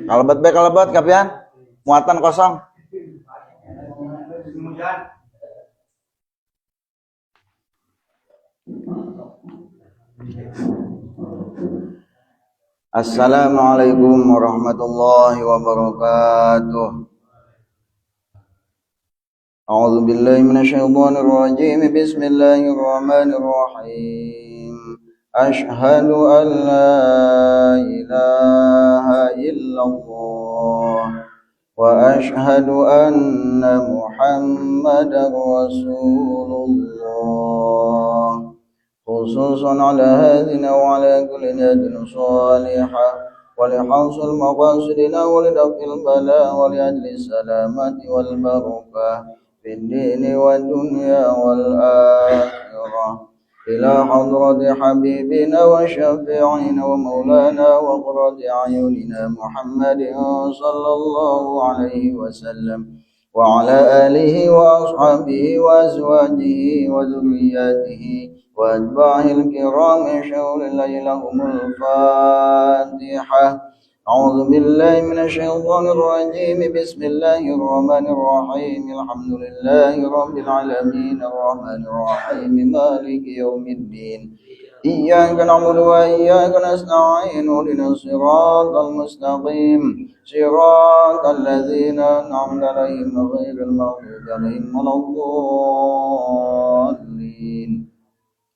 Kalebet kapian muatan kosong. Assalamualaikum warahmatullahi wabarakatuh. A'udzu billahi minasyaitonir rajim. Bismillahirrahmanirrahim. Asyhadu an la ilaha illallah wa asyhadu anna Muhammadar Rasulullah. خصوصا على هذه وعلى كل ناد صالحة ولحوص المقاصدنا ولدفع البلاء ولأجل السلامة والبركة في الدين والدنيا والآخرة إلى حضرة حبيبنا وشفيعنا ومولانا وقرة أعيننا محمد صلى الله عليه وسلم وعلى آله وأصحابه وأزواجه وذرياته وأتباعه الكرام شهر ليلهم الفاتحة. أعوذ بالله من الشيطان الرجيم. بسم الله الرحمن الرحيم. الحمد لله رب العالمين الرحمن الرحيم مالك يوم الدين. إياك نعبد وإياك نستعين اهدنا الصراط المستقيم صراط الذين أنعمت عليهم غير المغضوب عليهم ولا الضالين.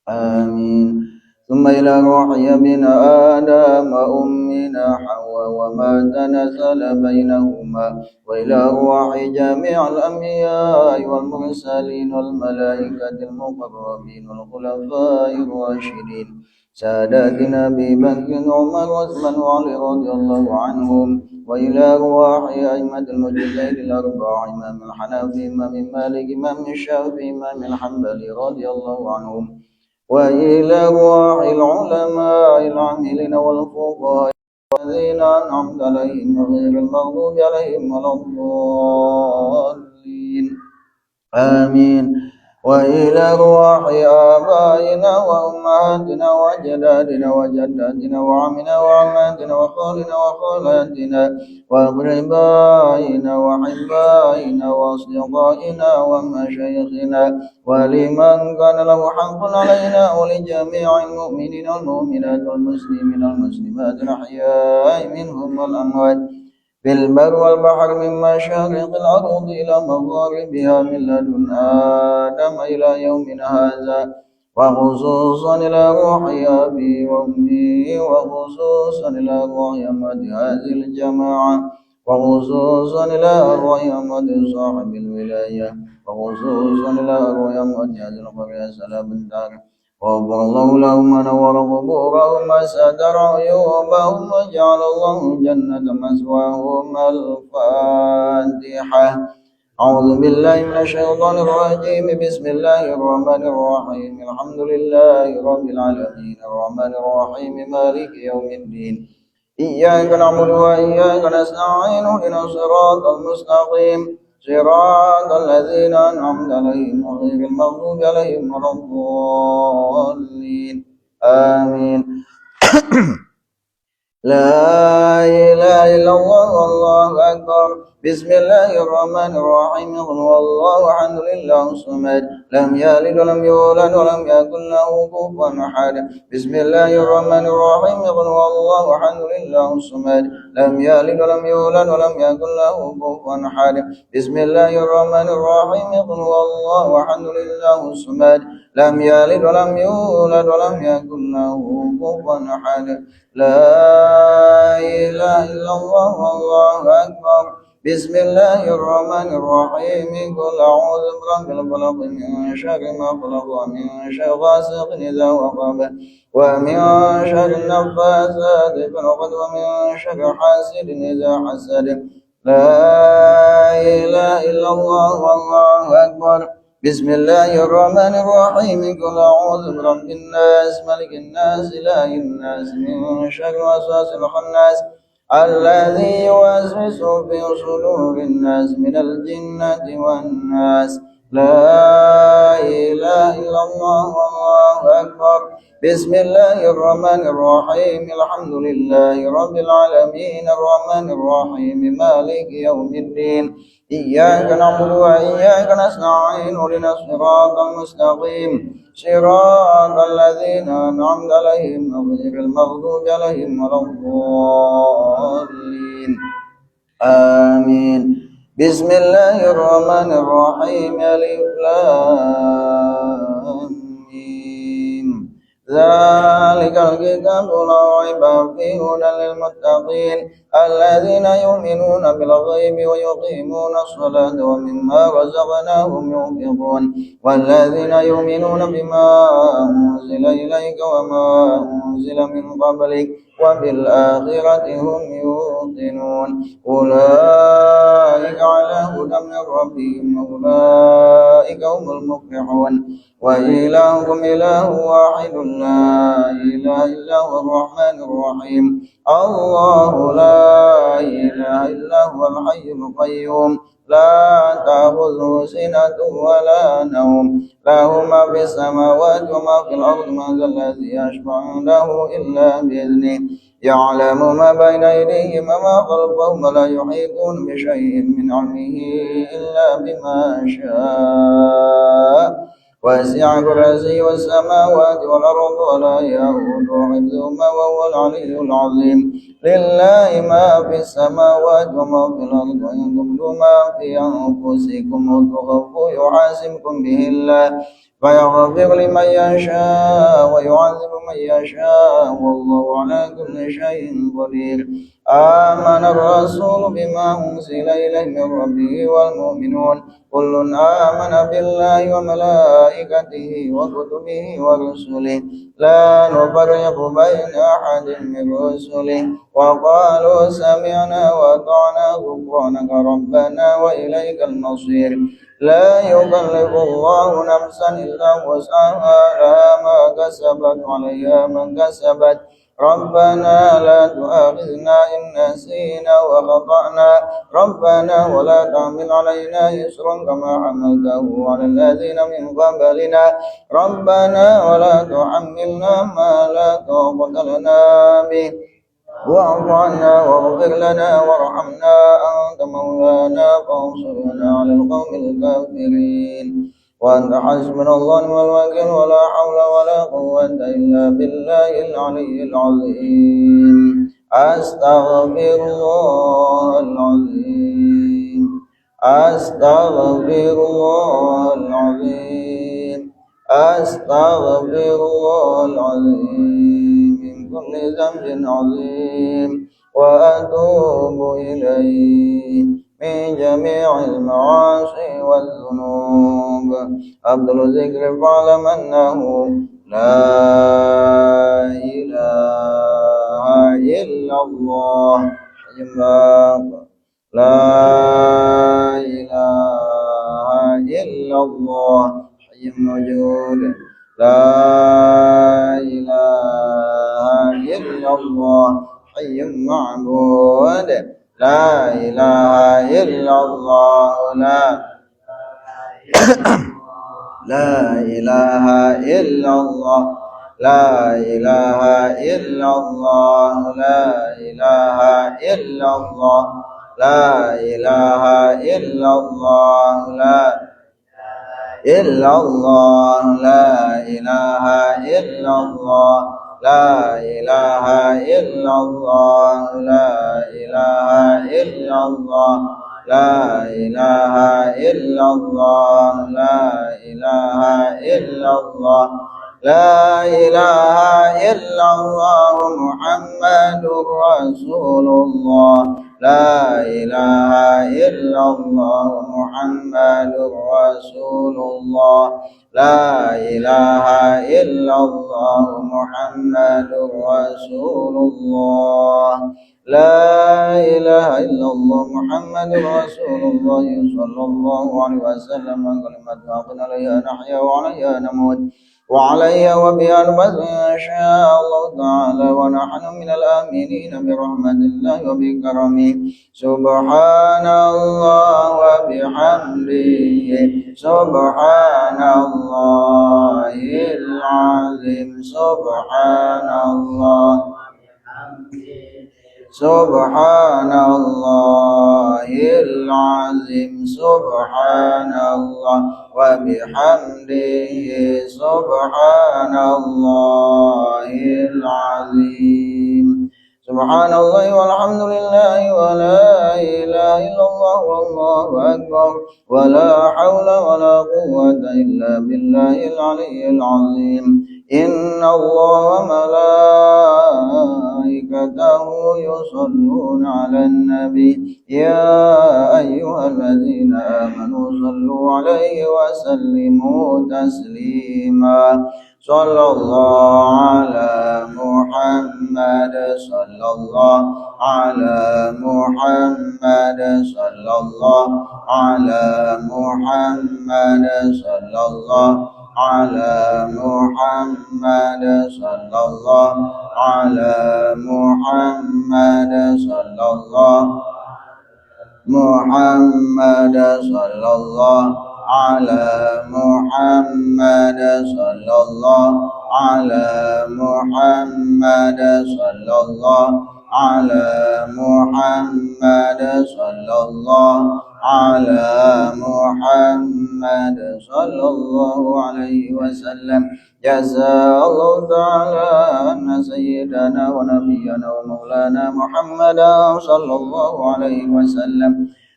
آمين. ثم إلى روح ابن آدم أمنا حواء وما تنزل بينهما وإلى روح جميع الأنبياء والمرسلين والملائكة المقربين والخلفاء الراشدين ساداتنا أبي بكر وعمر وعثمان وعلي رضي الله عنهم وإلى أرواح أئمة المجتهدين الأربعة إمام الحنفي إمام مالك إمام الشافعي إمام الحنبلي رضي الله عنهم وإلى أرواح العلماء العاملين والفقهاء الذين أنعمت عليهم غير المغضوب عليهم ولا الضالين. آمين. وإلى أرواح آبائنا وأمهاتنا وأجدادنا وجداتنا وعمنا وعماتنا وخالنا وخالاتنا وأقربائنا وأحبائنا وأصدقائنا ومشايخنا ولمن كان له حق علينا ولجميع المؤمنين والمؤمنات والمسلمين والمسلمات الأحياء منهم والأموات في البر والبحر من مشارق الأرض إلى مغاربها من لدن آدم إلى يومنا هذا وخصوصا إلى روح أبي وأمي وخصوصا إلى روح أمد هذه الجماعة وخصوصا إلى روح أمد صاحب الولاية وخصوصا إلى روح أمد هذه القرية سلام الدار وغفر الله لهم ونور قبورهم وستر عيوبهم وجعل الله الجنة مثواهم. الفاتحة. أعوذ بالله من الشيطان الرجيم. بسم الله الرحمن الرحيم. الحمد لله رب العالمين الرحمن الرحيم مالك يوم الدين. إياك نعبد وإياك نستعين اهدنا الصراط المستقيم صراط الذين أنعمت عليهم غير المغضوب عليهم ولا الضالين. آمين. لا إله إلا الله والله أكبر. بسم الله الرحمن الرحيم. قل هو الله أحد الله الصمد لم يلد ولم يولد ولم يكن له كفوا أحد. بسم الله الرحمن الرحيم. قل هو الله أحد الله الصمد لم يلد ولم يولد ولم يكن له كفوا أحد. بسم الله الرحمن الرحيم. قل هو الله أحد الله الصمد لم يلد ولم يولد ولم يكن له كفوا أحد. لا إله إلا الله والله أكبر. بسم الله الرحمن الرحيم. قل أعوذ برب الفلق من شر ما خلق ومن شر غاسق إذا وقب ومن شر النفاثات في العقد ومن شر حاسد إذا حسد. لا إله إلا الله والله أكبر. بسم الله الرحمن الرحيم. قل أعوذ برب الناس ملك الناس إله الناس من شر الوسواس الخناس الذي يوسوس في صدور الناس من الجنة والناس. لا إله إلا الله والله أكبر بسم الله الرحمن الرحيم الحمد لله رب العالمين الرحمن الرحيم مالك يوم الدين إياك نعبد وإياك نستعين اهدنا الصراط المستقيم صراط الذين أنعمت عليهم غير المغضوب عليهم ولا الضالين آمين بسم الله الرحمن الرحيم ألف لام ميم ذلك الكتاب لا ريب فيه هدى للمتقين الذين يؤمنون بالغيب ويقيمون الصلاة ومما رزقناهم ينفقون والذين يؤمنون بما أنزل إليك وما أنزل من قبلك وبالآخرة هم يوقنون أولئك على هدى من ربهم أولئك هم المفلحون وإلهكم إله واحد لا إله إلا هو الرحمن الرحيم الله لا إله إلا هو الحي القيوم لا تأخذه سنة ولا نوم له ما في السماوات وما في الأرض من ذا الذي يشفع عنده إلا بإذنه يعلم ما بين أيديهم وما خلفهم ولا يحيطون بشيء من علمه إلا بما شاء وسع كرسيه السماوات والأرض ولا يئوده حفظهما وهو العلي العظيم لله ما في السماوات وما في الأرض وإن تبدوا ما في أنفسكم وتخفوه يحاسبكم به الله فيغفر لمن يشاء ويعذب من يشاء والله على كل شيء قدير آمن الرسول بما أنزل إليه من ربه والمؤمنون كل آمن بالله وملائكته وكتبه ورسله لا نفرق بين أحد من رسله وقالوا سمعنا وأطعنا غفرانك ربنا وإليك المصير لا يكلف الله نفسا إلا وسعها لها ما كسبت عليها ما كسبت ربنا لا تؤاخذنا إن نسينا وخطأنا ربنا ولا تحمل علينا إصرا كما حملته على الذين من قبلنا ربنا ولا تحملنا ما لا طاقة لنا به واعف عنا واغفر لنا وارحمنا أنت مولانا فانصرنا على القوم الكافرين وأنت حسبنا الله ونعم الوكيل ولا حول ولا قوة إلا بالله العلي العظيم أستغفر الله العظيم أستغفر الله العظيم أستغفر الله العظيم من كل ذنب عظيم وأتوب إليه من جميع المعاصي والذنوب أفضل الذكر فاعلم أنه لا إله إلا الله لا إله إلا الله حي موجود لا إله إلا الله حي معبود لا إله إلا الله لا إله إلا الله لا إله إلا الله لا إله إلا الله لا إله إلا الله لا إلا الله لا إله إلا الله لا إله إلا الله لا إله إلا الله لا إله إلا الله لا إله إلا الله لا إله إلا الله محمد رسول الله لا إله إلا الله محمد رسول الله لا إله إلا الله محمد رسول الله لا إله إلا الله محمد رسول الله صلى الله عليه وسلم كلمة حق عليها نحيا وعليها نموت وعلي وبأربة إن شاء الله تعالى، ونحن من الآمنين برحمة الله وبكرمه. سبحان الله وبحمده، سبحان الله العظيم، سبحان الله، سبحان الله العظيم، سبحان الله وبحمده، سبحان الله العظيم. سبحان الله والحمد لله ولا إله إلا الله والله أكبر، ولا حول ولا قوة إلا بالله العلي العظيم. إن الله وملائكته يصلون على النبي، يا أيها الذين آمنوا صلوا عليه وسلموا تسليما. صلى الله على محمد، صلى الله على محمد، صلى الله على محمد، صلى الله على محمد، صلى الله على محمد، صلى الله محمد، صلى الله على محمد، صلى الله على محمد، صلى الله على محمد، صلى الله على محمد، صلى الله عليه وسلم. جزا الله تعالى أن سيدنا ونبينا ومولانا محمدا صلى الله عليه وسلم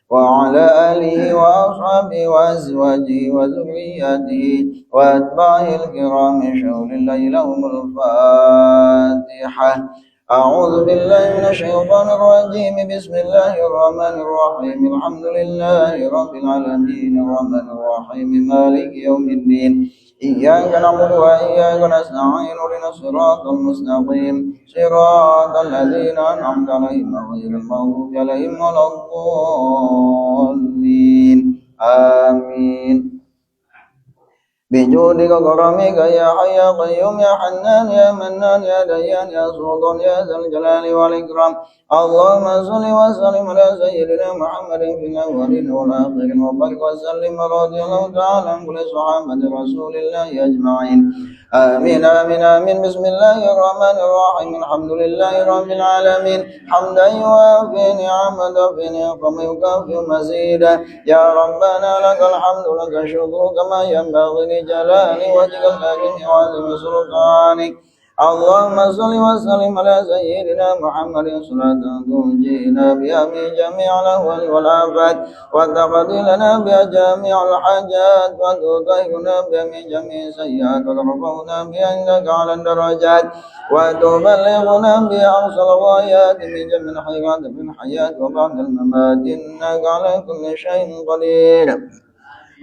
وعلى آله وأصحابه وأزواجه وذرياته وأتباعه الكرام شهر الله لهم الفاتحة. أعوذ بالله من الشيطان الرجيم. بسم الله الرحمن الرحيم. الحمد لله رب العالمين الرحمن الرحيم مالك يوم الدين. إياك نعبد وإياك نستعين اهدنا الصراط المستقيم صراط الذين أنعمت عليهم غير المغضوب عليهم ولا الضالين. آمين. بجودك وكرمك يا حي يا قيوم يا حنان يا منان يا ديان يا سلطان يا ذا الجلال والإكرام. اللهم صل وسلم على سيدنا محمد في الأولين والآخرين وبارك وسلم ورضي الله تعالى عن كل صحابة رسول الله أجمعين. آمين آمين آمين. بسم الله الرحمن الرحيم. الحمد لله رب العالمين حمدا يوافي نعمة في نعم يكافئ مزيدا. يا ربنا لك الحمد لك الشكر كما ينبغي لجلال وجهك الكريم وعظيم سلطانك. اللهم صل وسلم على سيدنا محمد صلاة تنجينا بها من جميع الأهوال والآفات وتقضي لنا بها جميع الحاجات وتطهرنا بها من جميع السيئات وترفعنا بها عندك على الدرجات وتبلغنا بها أقصى الغايات من جميع الخيرات في الحياة وبعد الممات إنك على كل شيء قدير.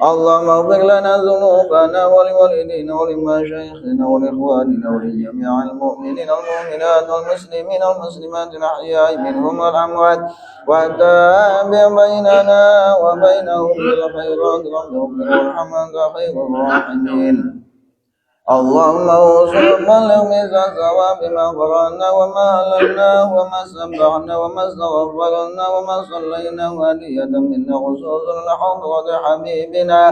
اللهم اغفر لنا ذنوبنا ولوالدينا ولمشايخنا ولإخواننا ولجميع المؤمنين والمؤمنات والمسلمين والمسلمات الأحياء منهم والأموات وتابع بيننا وبينهم بالخيرات رب اغفر وارحم أنت خير الراحمين. اللهم اوصل بلغ ميزان ثواب ما قرانا وما علمنا وما سبحنا وما استغفرنا وما صلينا وهدية منا خصوصا لحضرة حبيبنا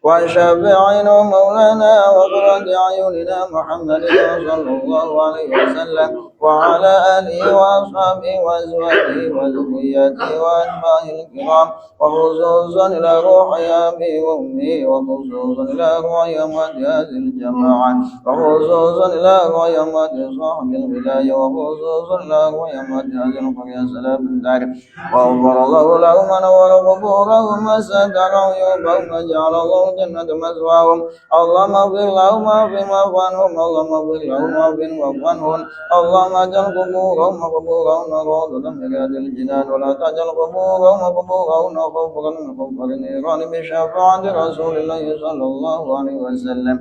وشفيعنا ومولانا وقرة أعيننا محمد صلى الله عليه وسلم وعلى آله وأصحابه وأزواجه وذريته وأتباعه الكرام وخصوصا إلى روح أبي وأمي وخصوصا إلى روح أموات هذه الجماعة وخصوصا إلى روح أموات صاحب الولاية وخصوصا إلى روح أموات هذه القرية سلام الدار وغفر الله لهم ونور قبورهم وستر عيوبهم وجعل الله الجنة مثواهم. اللهم اغفر لهم واعف عنهم. اللهم اغفر لهم واعف عنهم. اللهم اجعل قبورهم وقبورهم روضة من رياض الجنان ولا تجعل قبورهم وقبورهم خوفا من خوف النيران بشفاعة رسول الله صلى الله عليه وسلم.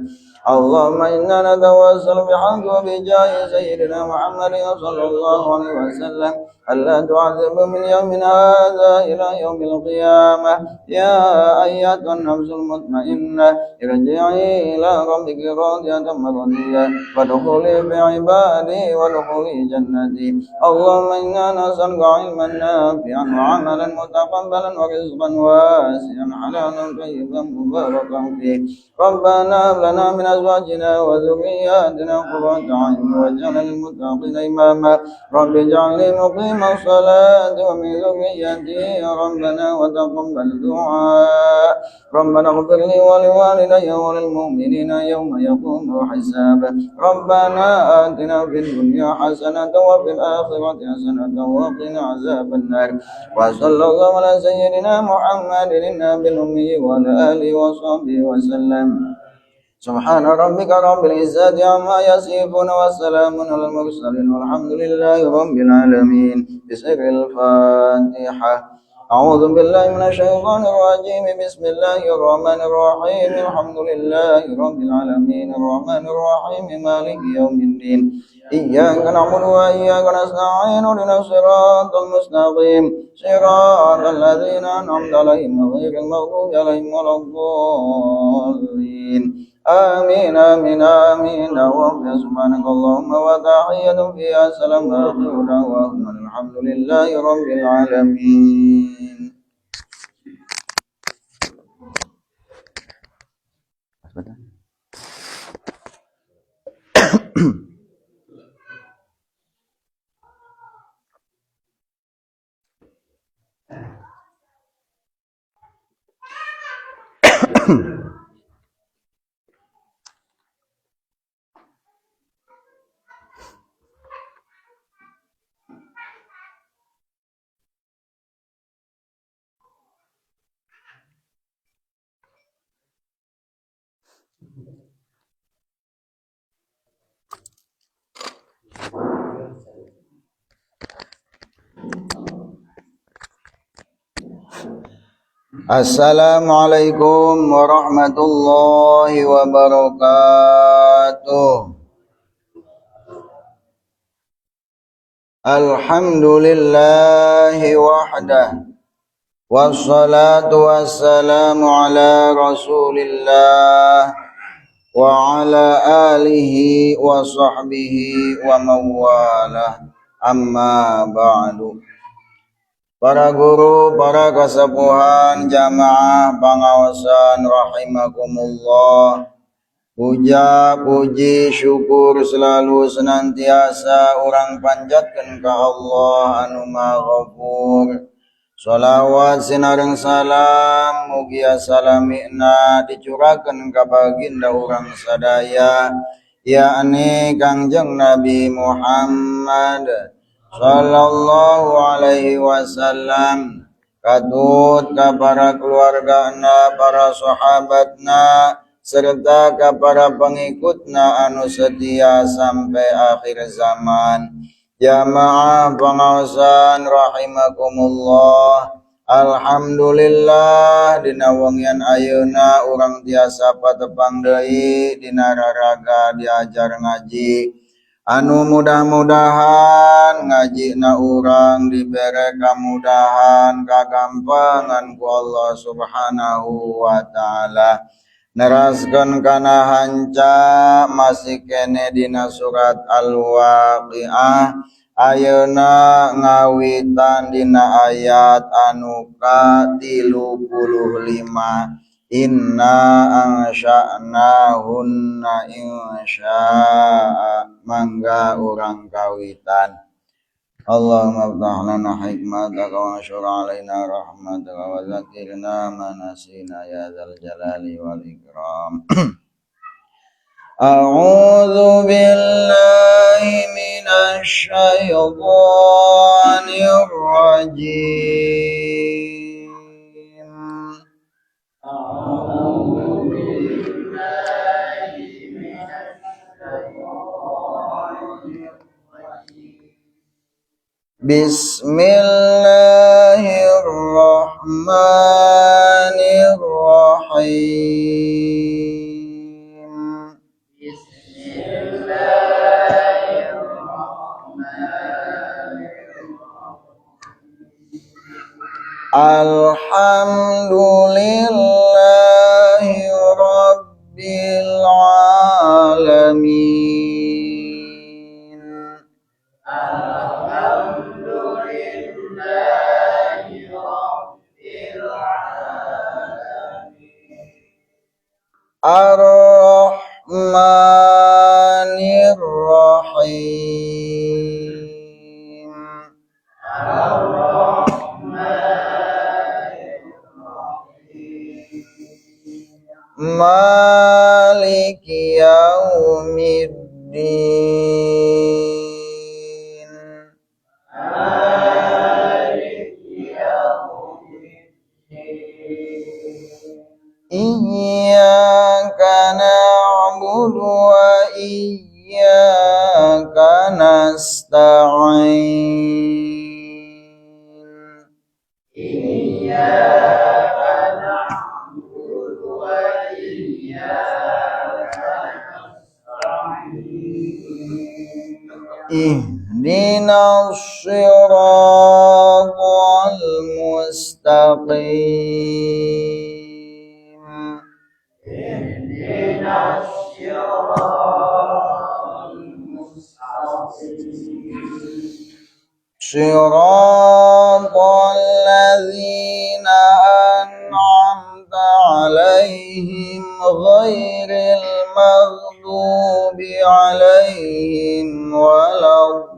اللهم إنا نتوسل بحق وبجاه سيدنا محمد صلى الله عليه وسلم ألا تعذب من يوم هذا إلى يوم القيامة. يا أيتها النفس المطمئنة مطمئنة ارجعي إلى ربك راضية مرضية وادخلي في عبادي وادخلي جنتي اللهم إنا نسألك علما نافعا وعملا متقبلا ورزقا واسعا حلالا طيبا مباركا فيه ربنا هب لنا من أزواجنا وذرياتنا قرة أعين واجعلنا للمتقين إماما رب اجعلني مقيم الصلاة ومن ذريتي ربنا وتقبل دعاء ربنا اغفر لي ولوالدي وللمؤمنين يوم يقوم الحساب ربنا آتنا في الدنيا حسنة وفي الآخرة حسنة وقنا عذاب النار وصلى الله على سيدنا محمد النبي الأمي وعلى آله وصحبه وسلم سبحان ربك رب العزة عما يصفون والسلام على المرسلين والحمد لله رب العالمين بسر الفاتحة أعوذ بالله من الشيطان الرجيم بسم الله الرحمن الرحيم الحمد لله رب العالمين الرحمن الرحيم مالك يوم الدين إياك نعبد وإياك نستعين اهدنا الصراط المستقيم صراط الذين أنعمت عليهم غير المغضوب عليهم ولا الضالين آمين آمين آمين وفي سبحانك اللهم وتحية فيها سلام آخر دعواهم الحمد لله رب العالمين. Assalamualaikum warahmatullahi wabarakatuh. Alhamdulillahi wahdah wassalatu wassalamu ala rasulillah wa ala alihi wa sahbihi wa mawalah amma ba'du. Para guru, para kasepuhan, jamaah pengawasan rahimakumullah. Puja, puji, syukur selalu senantiasa urang panjatkeun ka Allah anu Maha Ghafur. Shalawat sinareng salam mugi salamina dicurakeun ka baginda urang sadaya yakni Kangjeng Nabi Muhammad sallallahu alaihi wasallam, katut ka para keluargana, para sahabatna, serta ka para pengikutna anu setia sampai akhir zaman. Jamaah pengawasan rahimakumullah. Alhamdulillah dina wengian ayeuna urang tiasa patepang deui dina raraga diajar ngaji. Anu mudah-mudahan ngajina urang dibere kamudahan kagampangan ku Allah subhanahu wa ta'ala. Neraskeun kana hanca masih kene dina surat Al-Waqiah ayeuna ngawitan dina ayat anu ka-35. Inna ansha'nahunna insya'a. Mangga urang kawitan. Allahumma aftah lana hikmataka wa anshur alaina rahmataka wa zakirna manasina ya dzal jalali wal ikram. A'udzu billahi minasy syaithanir rajim. A'udzu billahi minasy Bismillahirrahmanirrahim. Alhamdulillahi Ar-Rahmanir Rahim. Maliki yaumiddin. Iyyaka na'budu wa iyyaka nasta'in. Ihdinas siratal mustaqim. Siratal ladzina an'amta 'alaihim ghairil maghdubi 'alaihim waladdallin.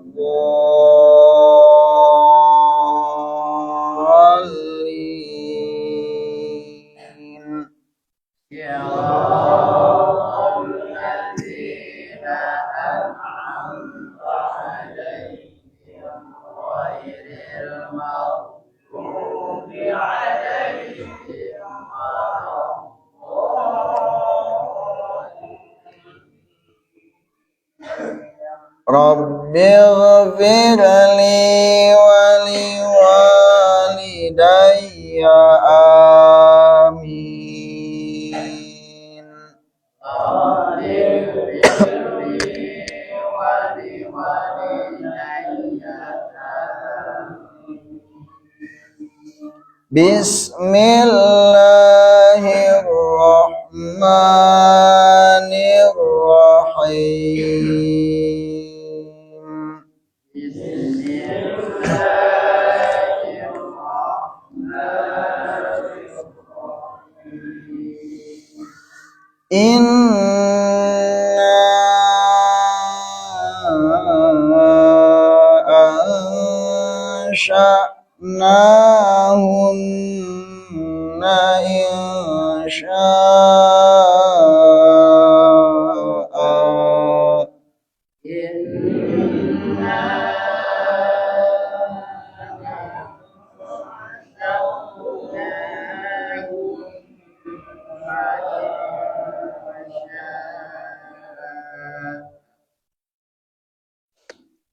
Rabbighfir li wa liwalidayya amin. Bismillahirrahmanirrahim. Inna ansha'nahunna insha'a.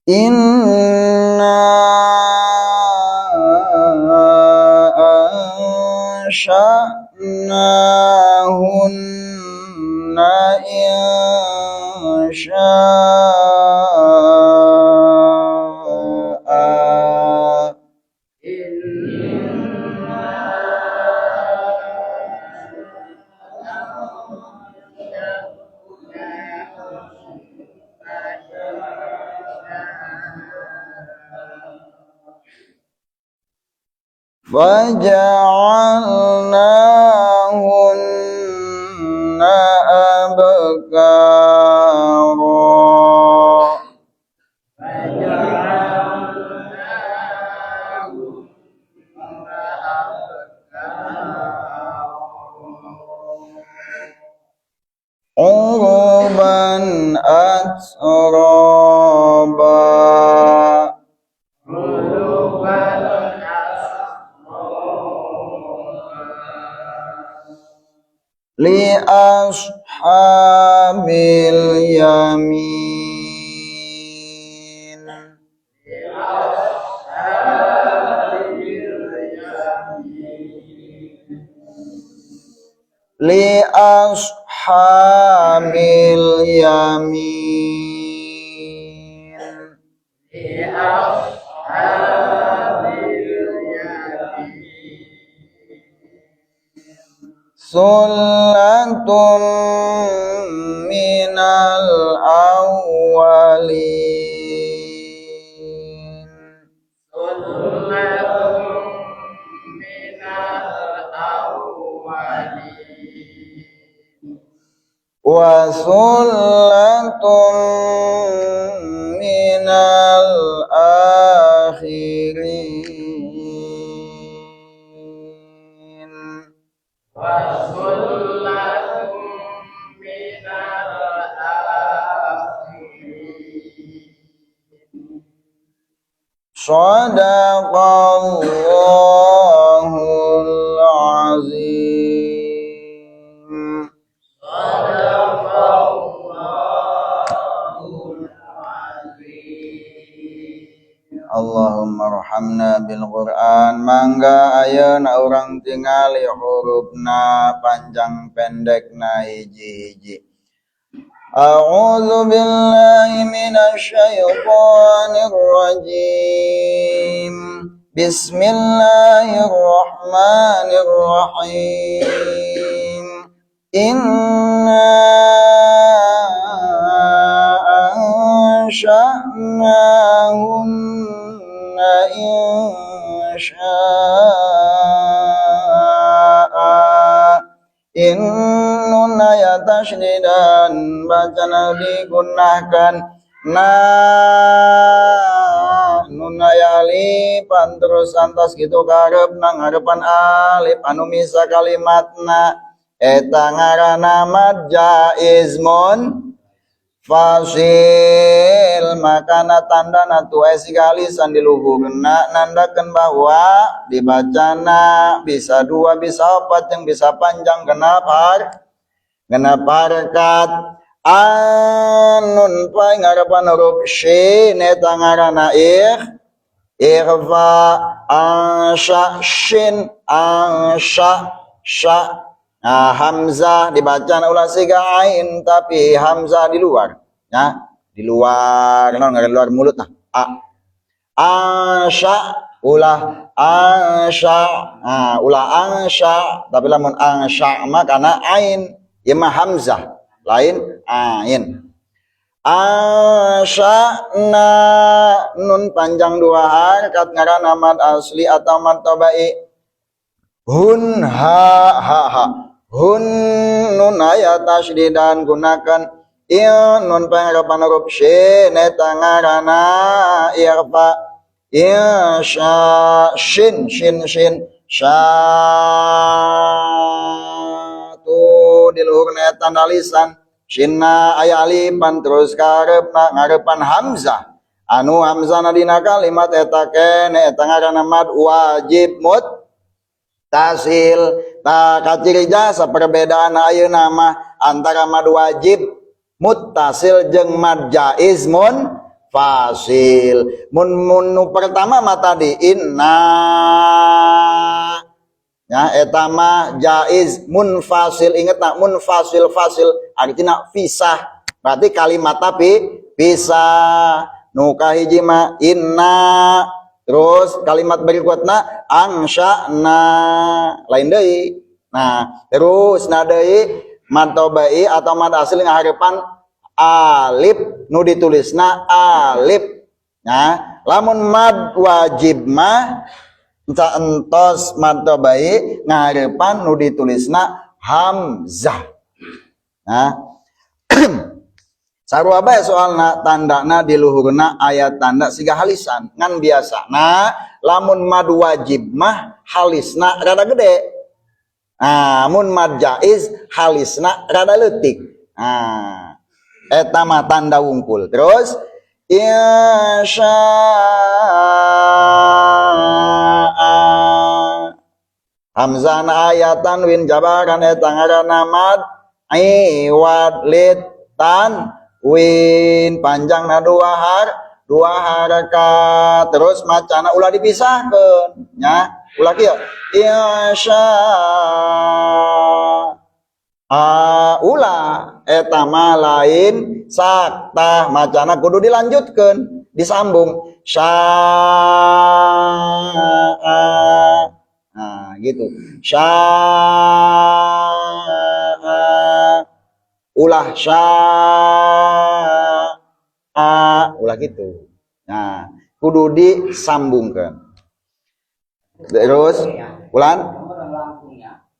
Inna ansha'nahunna insha'a. Faja'alnahunna abkara. Urban atraba. Li ashabil yamin. Li ashabil yamin. Sullatun minal awwalin. wa sullatun minal akhirin wa sullatun minal akhirin. Shadaqallahul azim. Allahumma rahamna bil Qur'an. Mangga ayeuna urang tingali hurufna panjang pendekna hiji-hiji. A'udzu billahi minasy syaithanir rajim. Bismillahirrahmanirrahim. Inna ansha'nahunna insya'a. Innun ayat tasdidan bacana digunakan nun ayali panterus antas gitu karep nang harapan alif anu misa kalimatna eta ngaranna mad jaizmun fasil makana tandana tu esigalisan di luhurna nandakeun bahwa dibacana bisa dua bisa opat yang bisa panjang genap harkat anun pai ngarepan huruf shin eta ngaranna ikhfa ansha shin ansha sha. Nah, hamzah dibaca ulah siga ain tapi hamzah di luar ya di luar di luar mulut nah ansha ulah ansha ulah ansha tapi lamun ansha mah kana ain ieu mah hamzah lain ain ansha nun panjang dua harkat ngaranna mad asli atau mad tabai hun ha hun nun ayat tasdidan gunakan nun pengharapan huruf shin eta ngaranna ikhfa insya shin sya tu di luhurna eta lisan shinna aya alifan terus karepna ngarepan hamzah anu hamzana dina kalimat eta kene eta ngaranna mad wajib tasil kaciri jasa perbedaan ayeuna mah antara mad wajib muttasil jeung mad jaiz fasil mun pertama mah tadi inna ya eta mah jaiz munfasil inget nak munfasil fasil artinya pisah berarti kalimat tapi pisah nu kahiji mah inna terus kalimat berikutna ansya'na lain deui. Nah, terus na deui mad tabai atau mad asli ngaharepan alif nu ditulisna alif. Nah, lamun mad wajib mah entos mad tabai ngaharepan nu ditulisna hamzah. Nah, sarua bae soalna tandana di luhurna ayat tanda siga halisan ngan biasana lamun mad wajib mah halisna rada gede mun mad jaiz halisna rada leutik eta mah tanda wungkul terus insya'a hamzana ayatan win jabaran eta ngaranna mad iwad litan win panjang na dua harakat terus macana ulah dipisahkeun nya ulah kieu insya ulah eta mah lain saktah macana kudu dilanjutkeun disambung sya gitu sya ulah ulah gitu. Nah, kudu disambungkan. Terus ulan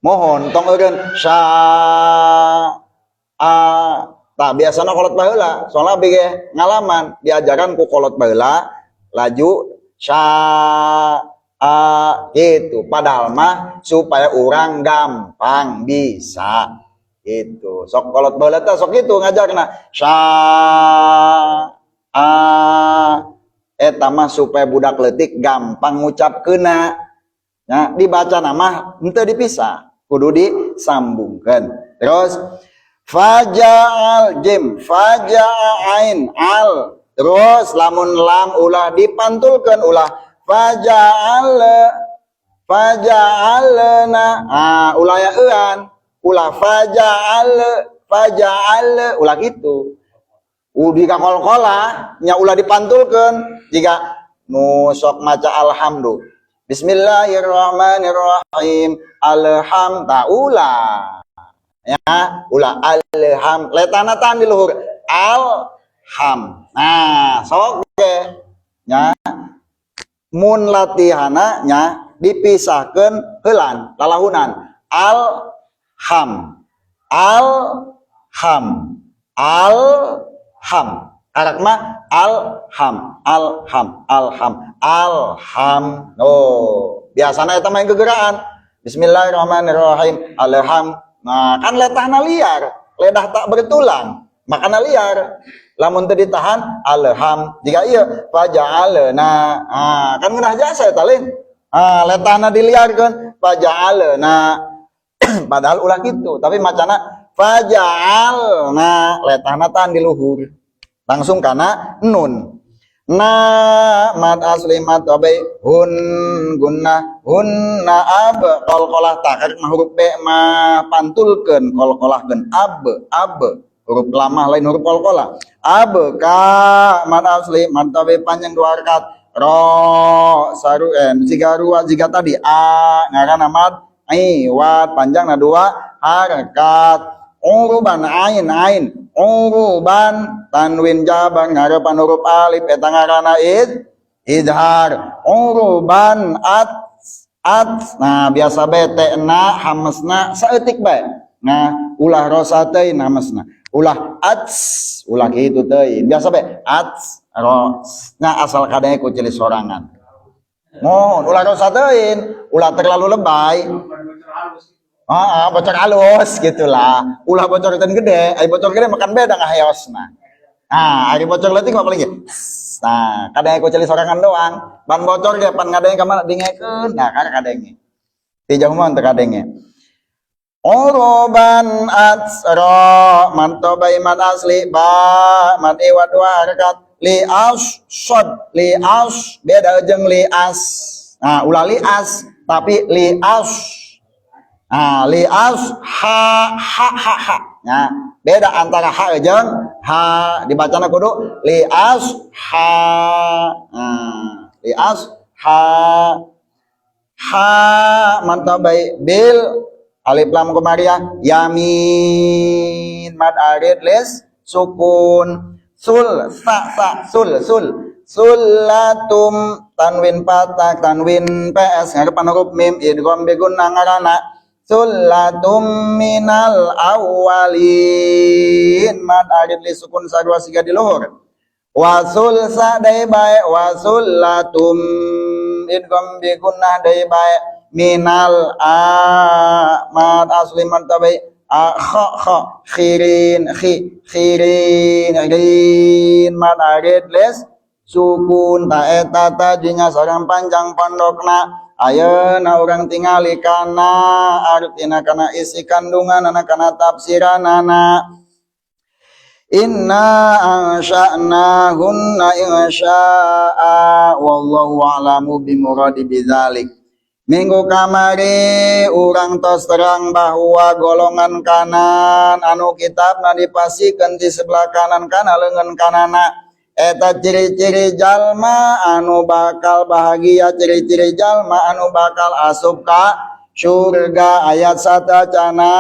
mohon tong eureun Tak biasana kolot baheula, soalnya bege ngalaman diajaran ku kolot baheula laju gitu. Padahal mah supaya orang gampang bisa gitu. Sok kolot baheula teh sok gitu ngajarna eta mah supaya budak leutik gampang ngucapkeuna. Nah, dibaca nama henteu dipisah, kudu disambungkeun. Terus faja'al jim, faja'ain al. Terus lamun lam ulah dipantulkeun ulah faja'alna. Ulah ya euan, ulah faja'al ulah gitu. Udi ka kolkola nya ulah dipantulkeun jika nu sok maca alhamdu. Bismillahirrahmanirrahim. Alhamdulillah. Ya, ulah alham letana tan di luhur alham. Nah, sok ge nya mun latihana nya dipisahkeun heulan lalahunan alham arak mah alham. Oh, biasana eta main gegeraan. Bismillahirrahmanirrahim. Alham. Nah, kan letahna liar, ledah tak bertulang, makana liar. Lamun teu ditahan alham. Jika ieu faja'alna. Kan ngeunah jasa eta lain. Letahna diliarkeun faja'alna. Padahal ulah gitu, tapi macana faja'alna, letahna tan di luhur. Langsung kana nun. Mad asli mad tabai hun gunna ab qalqalah takar huruf b ma pantulkeun qalqalahkeun ab huruf lamah lain huruf qalqalah ab ka mad asli mad tabai panjang 2 harakat ro saru jika tadi a ngaranna mad wat panjangna 2 harakat uruban ain uruban tanwin jaban ngarepan huruf alif eta ngaranna idhar uruban nah biasa bete na hamesna saeutik bae. Nah ulah rosa teuing hamesna ulah ulah kitu teuing biasa bae ros nya asal kadang ku cilik sorangan mohon ulah rosa teuing ulah terlalu lebay. Bocor halus gitulah. Ulah bocor dan gede, ai bocor gede makan beda ngahayosna. Ari bocor leutik mah paling. Nah, kadang aku celi sorangan doang. Ban bocor ge pan ngadenge ka mana dingekeun. Nah, kan kadenge. Ti jauh mah teu kadenge. Oroban atsra mantoba iman asli ba man iwat 2 harakat li as beda jeung li as. Nah, ulah li as tapi li as. Lias ha. Nah, beda antara ha jeung ha dibacana kudu lias ha. Lias ha mantabai bil alif lam komariah yamin mad arid les sukun sul sulatum tanwin patah tanwin ps ngarepan huruf mim idgham bi gunnah ngaranna sulatum minal awwalin mad alif li sukun sadua siga di luhur wasul sadai bae wasulatum idgham bi gunnah dai bae minal mad asli man tabai kha khirin mad alif les sukun ta eta tadinya sareng panjang pondokna ayeuna urang tingali kana artina kana isi kandunganna kana tafsiranana inna ansha'nahunna insya'a wallahu a'lamu bimuradi bidzalik. Minggu kamari urang tos terang bahwa golongan kanan anu kitabna dipasikeun di sebelah kanan kana leungeun kanana eta ciri-ciri jalma anu bakal bahagia, ciri-ciri jalma anu bakal asup ka surga. Ayat satacana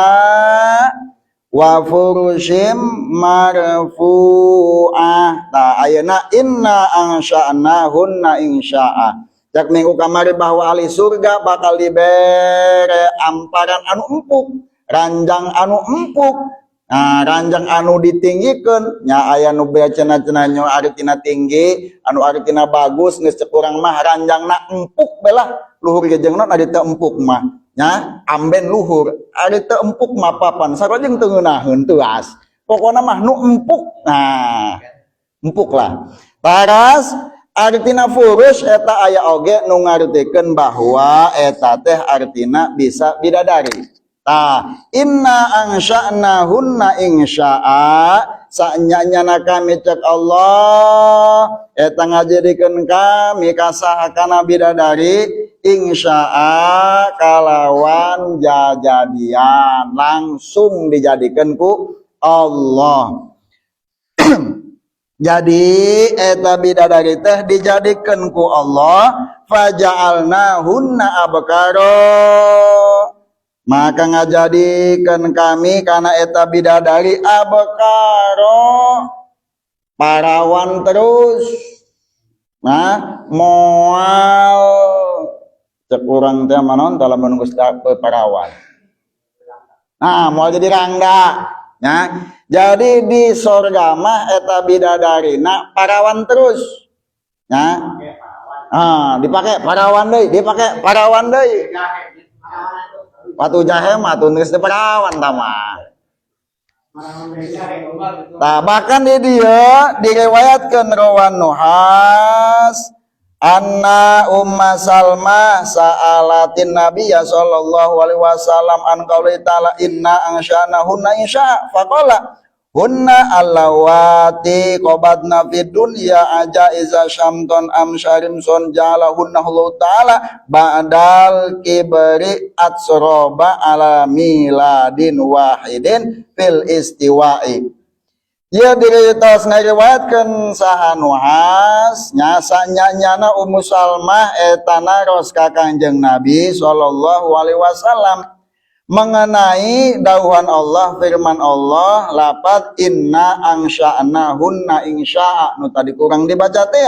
wa furushim marfu'ah. Tah ayeuna inna ansha'nahunna insya'a. Jak minggu kamari bahwa ahli surga bakal dibere amparan anu empuk, ranjang anu empuk, Nah, ranjang anu ditinggikeun nya aya nu cenah-cenah nyo areutina tinggi, anu areutina bagus geus cek urang mah ranjangna empuk belah. Luhur ge jeung naon ari teu empuk mah nya amben luhur, ari teu empuk mah papan sarojeng teu ngeunaheun teuas. Pokona mah nu empuk. Nah, empuk lah. Taras artina furus eta aya oge nu ngartikeun bahwa eta teh artina bisa bidadari. Tah, inna angsha'na hunna insya'a sanyanyana kami cek Allah eta ngajadikeun kami kasaha kana bidadari insya'a kalawan jajadian langsung dijadikeun ku Allah. Jadi eta bidadari teh dijadikeun ku Allah faja'alna hunna abkaro maka ngajadikeun kami kana eta bidadari abkaro parawan terus. Nah moal cek urang teh manaon dalam menunggu parawan. Nah moal jadi rangga. Nah, jadi di sorga mah eta bidadarina parawan terus. Nah, dipakai parawan deui, dipakai parawan deui. Patu jahe mah tuh geus parawan tah mah. Tah bahkan di dieu diriwayatkeun rawan Nuhas anna Umma Salma sa'alatin Nabiyya sallallahu alaihi wasallam an qauli ta'ala inna ansha'na hunna insya faqala hunna allawati qabadna fid dunya ajaiza syamton am syarimson jala hunna Allah ta'ala ba'dal kibri atsroba ala miladin wahidin fil istiwa'i. Ia diritos ngariwayatkeun saha Nuhas nyasa nyana Ummu Salmah eta naros ka Kanjeng Nabi sallallahu alaihi wasallam mengenai dauhan Allah firman Allah lapat inna angsha'na hunna insya'a nu tadi kurang dibaca teh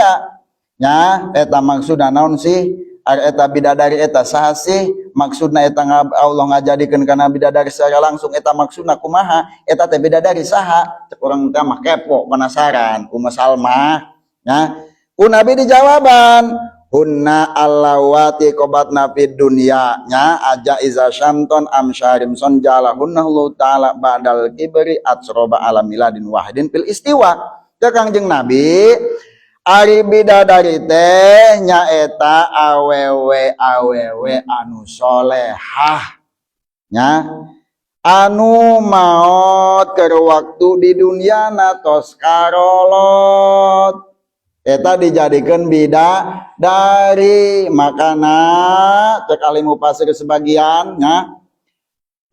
nya eta maksudna naon sih eta bidadari eta saha sih maksudna eta Allah ngajadikeun kana bidadari secara langsung eta maksudna kumaha eta teh bidadari saha cek urang teh mah kepo penasaran Ummu Salmah nya ku Nabi dijawaban hunna allawati qabatna fid dunya nya aja iza syamton am syarimson jala hunna Allah taala ba'dal kibri atsroba ala miladin wahidin fil istiwa teh Kangjeng Nabi ari bidadari teh nyaeta awewe anu solehah nya anu maot keur waktu di dunia na tos karolot eta dijadikeun bidadari makana cek alim mufasir sebagian nya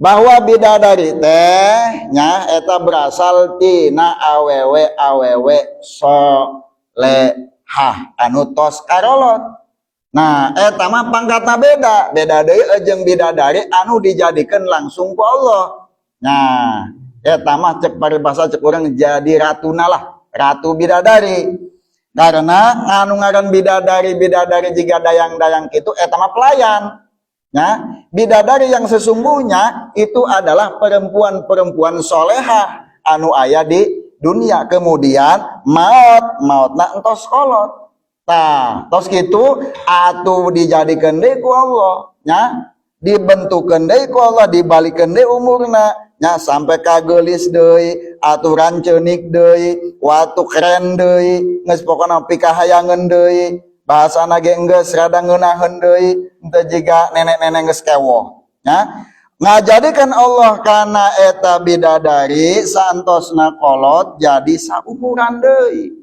bahwa bidadari teh nya eta berasal tina awewe solehah anu tos karolot. Nah eta mah pangkatna beda deui jeung bidadari anu dijadikeun langsung ku Allah. Nah eta mah cek paribasa cek urang jadi ratuna lah ratu bidadari karena anu ngaran bidadari jiga dayang-dayang kitu eta mah pelayan. Nah bidadari yang sesungguhnya itu adalah perempuan-perempuan solehah anu aya di dunia kemudian mautna entos kolot. Tah tos kitu atuh dijadikeun deui ku Allah nya dibentukeun deui ku Allah dibalikeun deui umurna nya sampai kageulis deui aturan ceunik deui watu keren deui geus pokona pikahayangeun deui bahasana ge geus rada ngeunaheun deui teu jiga nenek-nenek geus kewoh nya ngajadikeun Allah kana eta bidadari saantosna kolot jadi saumuran deui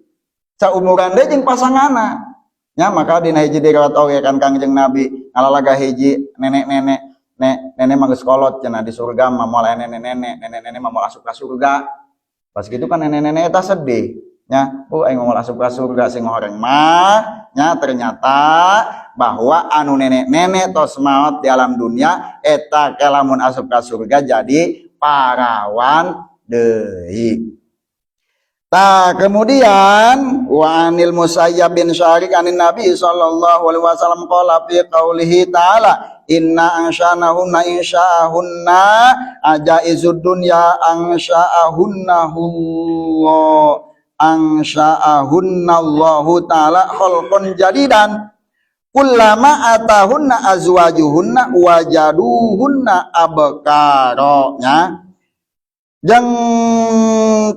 jeung pasanganna nya maka dina hiji diriwayat oge kan Kangjeng Nabi ngalalaga hiji nenek-nenek nenek mah geus kolot cenah di surga mah moal nenek-nenek mah moal asup ka surga pas gitu kan nenek-nenek eta sedih nya aing moal asup ka surga sing horeng mah nya ternyata bahwa anu nenek-nenek tos maot di alam dunia eta kalamun asup ka surga jadi parawan deui. Nah kemudian wa anil Musayyab bin Syariq anin Nabi sallallahu alaihi wasallam qala fi qaulihi ta'ala inna ansha'nahunna insha'ahunna ajaizud dunya ansha'ahunna Allahu ta'ala khalqan jadidan kullama atahunna azwajuhunna wajaduhunna abkara nya jeung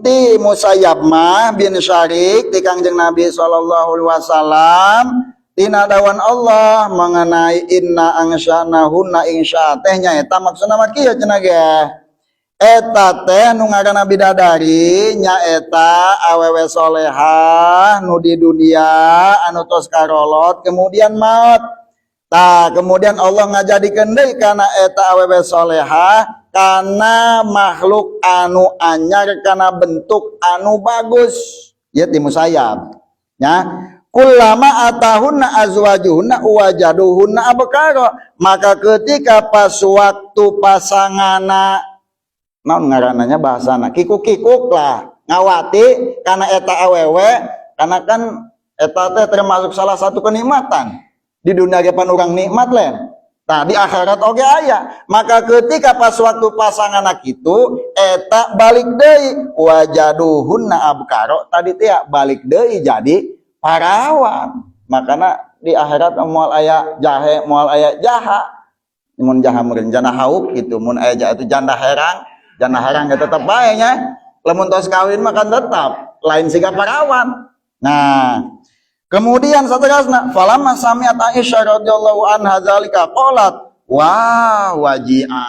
ti Musayyab mah bin Syarik ti Kangjeng Nabi sallallahu alaihi wasallam tina dawan Allah mengenai inna ansha'nahunna insya teh nya eta maksudna mah kieu cenah ge eta teh nu ngaranna bidadari nya eta awewe solehah nu di dunia anu tos karolot kemudian maut tah kemudian Allah ngajadikeun deui kana eta awewe solehah kana makhluk anu anyar kana bentuk anu bagus ya ti Musayyab nya kullama atahunna azwajuhunna wajaduhunna abkara maka ketika pas waktu pasangana naon ngaranna bahasana kikuk-kikuk lah ngawati kana eta awewe kana kan eta teh termasuk salah satu kenikmatan di dunia ge pan urang nikmat lain. Nah di akhirat oge aya maka ketika pas waktu pasangan kitu eta balik deui wajaduhunna abkaro tadi teh balik deui jadi parawan makana di akhirat moal aya jahe moal aya jaha mun jaha meureun jana hauk gitu mun aya jaha itu janda herang ya tetep bae nya lamun tos kawin mah kan tetap lain siga parawan. Nah kemudian saterusna falamma sami'at Aisyah radhiyallahu anha zalika qalat wah waji'a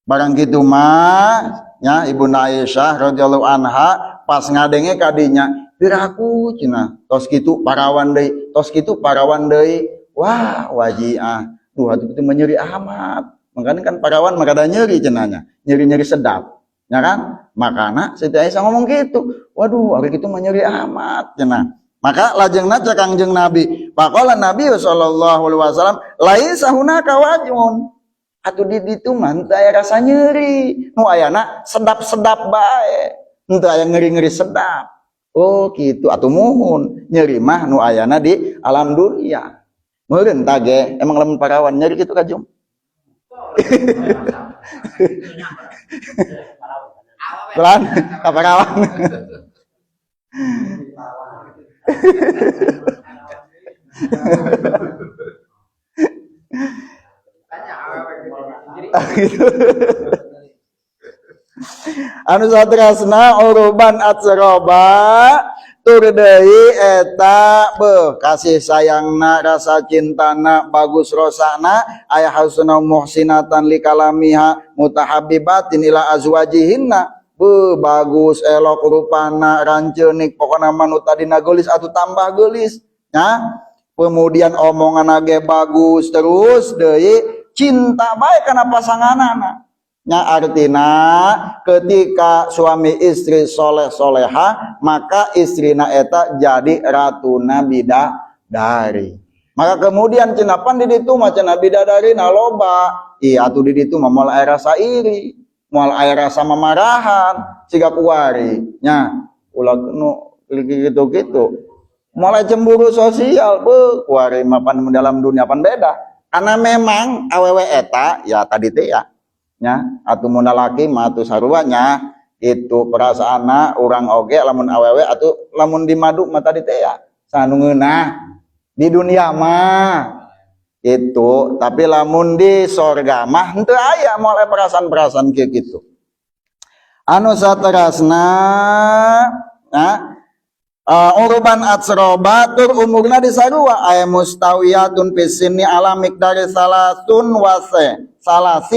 barang kitu mah nya ibunda Aisyah radhiyallahu anha pas ngadenge kadinya piraku cenah tos kitu parawan deui wah waji'a duh atuh kitu menyeri amat makanya kan parawan maka ada nyeri cenahnya nyeri sedap ya kan makana Siti Aisyah ngomong gitu waduh ari kitu menyeri amat cenah. Maka lajengna cek Kangjeng Nabi faqala Nabi sallallahu alaihi wasallam laisa hunaka wajun atuh di ditu mah teu aya rasa nyeri nu ayana sedap-sedap bae henteu aya ngeri-ngeri sedap oh kitu atuh muhun nyeri mah nu ayana di alam dunia meureun tage emang lamun parawan nyeri kitu kajum pelan kaparawan anu saterasna uruban atsroba tur deui eta beuh kasih sayangna rasa cintana bagus rosana aya hasuna muhsinatan likalamiha mutahabbibatin ila azwajihinna bagus elok rupana ranceunik pokona manu tadina geulis atuh tambah geulis nya kemudian omongan ge bagus terus deui cinta bae kana pasanganana nya artina ketika suami istri soleh-soleha maka istrina eta jadi ratuna bidadari maka kemudian cinapan di ditu mah cenah bidadari na loba ieu atuh di ditu mah moal aya rasa iri moal aya rasa mamarahan siga kuari nya ulah nu gitu-gitu mulai cemburu sosial beuh kuari mah pan dalam dunia pan beda karena memang awewe eta ya tadi teh ya nya atuh mun lalaki mah atuh sarua nya itu perasaanna urang oge lamun awewe atuh lamun di madu mah tadi teh ya sanu ngeunah di dunia mah itu tapi lamun di sorga mah henteu aya moal perasaan-perasaan kieu kitu anu saterasna uruban atsroba tur umurna di sarua aya mustawiyatun fisinni ala miqdari salasin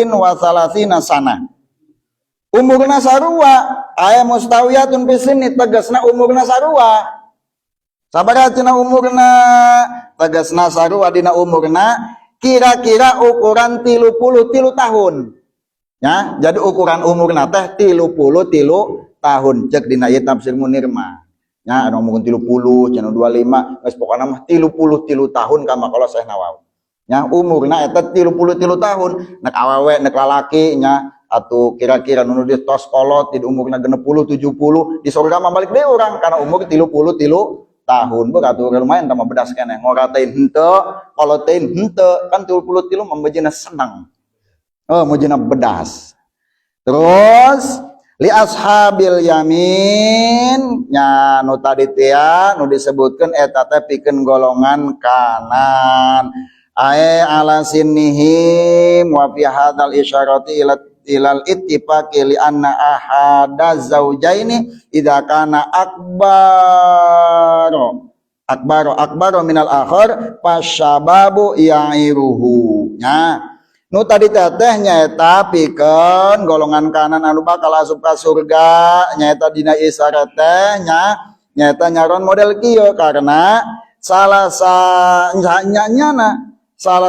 wa salasina sana umurna sarua aya mustawiyatun fisinni tegasna umurna sarua sabaraha cenah umurna tegasna sarua dina umurna kira-kira ukuran 33 tahun ya jadi ukuran umurna teh 33 tahun cek dina ieu tafsir Munir mah nya anu ngomongkeun 30 cenah 25 geus pokona mah 33 tahun ka maqala Syekh Nawawi nya umurna eta 33 tahun nek awewe nek lalaki nya atuh kira-kira nu di tos kolot di umurna 60 70 di surga mah balik deui urang karena umur 33 tahun berarti lumayan tambah bedas kene ngoratain henteu kolotein henteu kan 33 membejina senang mujina bedas terus li ashabil yamin nya nu tadi teh nu disebutkeun eta teh pikeun golongan kanan ae ala sinnihim wa fi hadzal isyarati ilal ittifaqi li anna ahada zaujaini idza kana akbaro minal akhir pasyababu ya'iruhu nya nu tadi teteh nyaeta pikeun golongan kanan anu bakal asup ka surga nyaeta dina isyarat teh nyaeta nyaron model kieu karena salah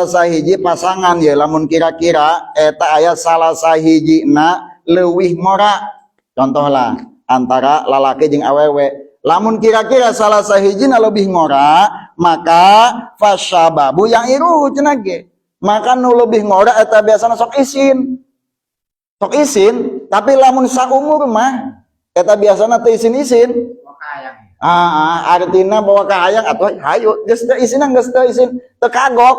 sahiji pasangan ya lamun kira-kira eta aya salah sahijina leuwih mora contohlah antara lalaki jeung awewe lamun kira-kira salah sahijina lebih mora maka fasyababu yang iru cenah ge maka nu lebih ngora eta biasana sok isin tapi lamun saumur mah eta biasana teu isin-isin artina bawa ka hayang atuh hayu geus teu isin geus teu isin teu kagok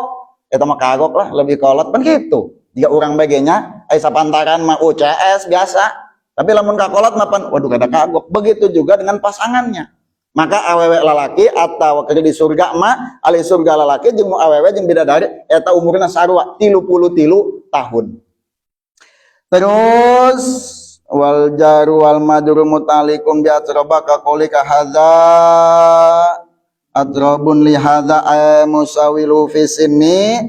eta mah kagok lah lebih kolot pan kitu jika urang bage nya aya sapantaran mah UCS biasa tapi lamun kakolot mah pan waduh kada kagok begitu juga dengan pasangannya maka awewe lalaki atau kerja di surga mah ali surga lalaki jeung awewe jeung bidadari eta umurna sarua 33 tahun terus wal jaru wal madru mutalikum bi atraba ka qaulika hadza atrabun li hadza musawilu fi sinni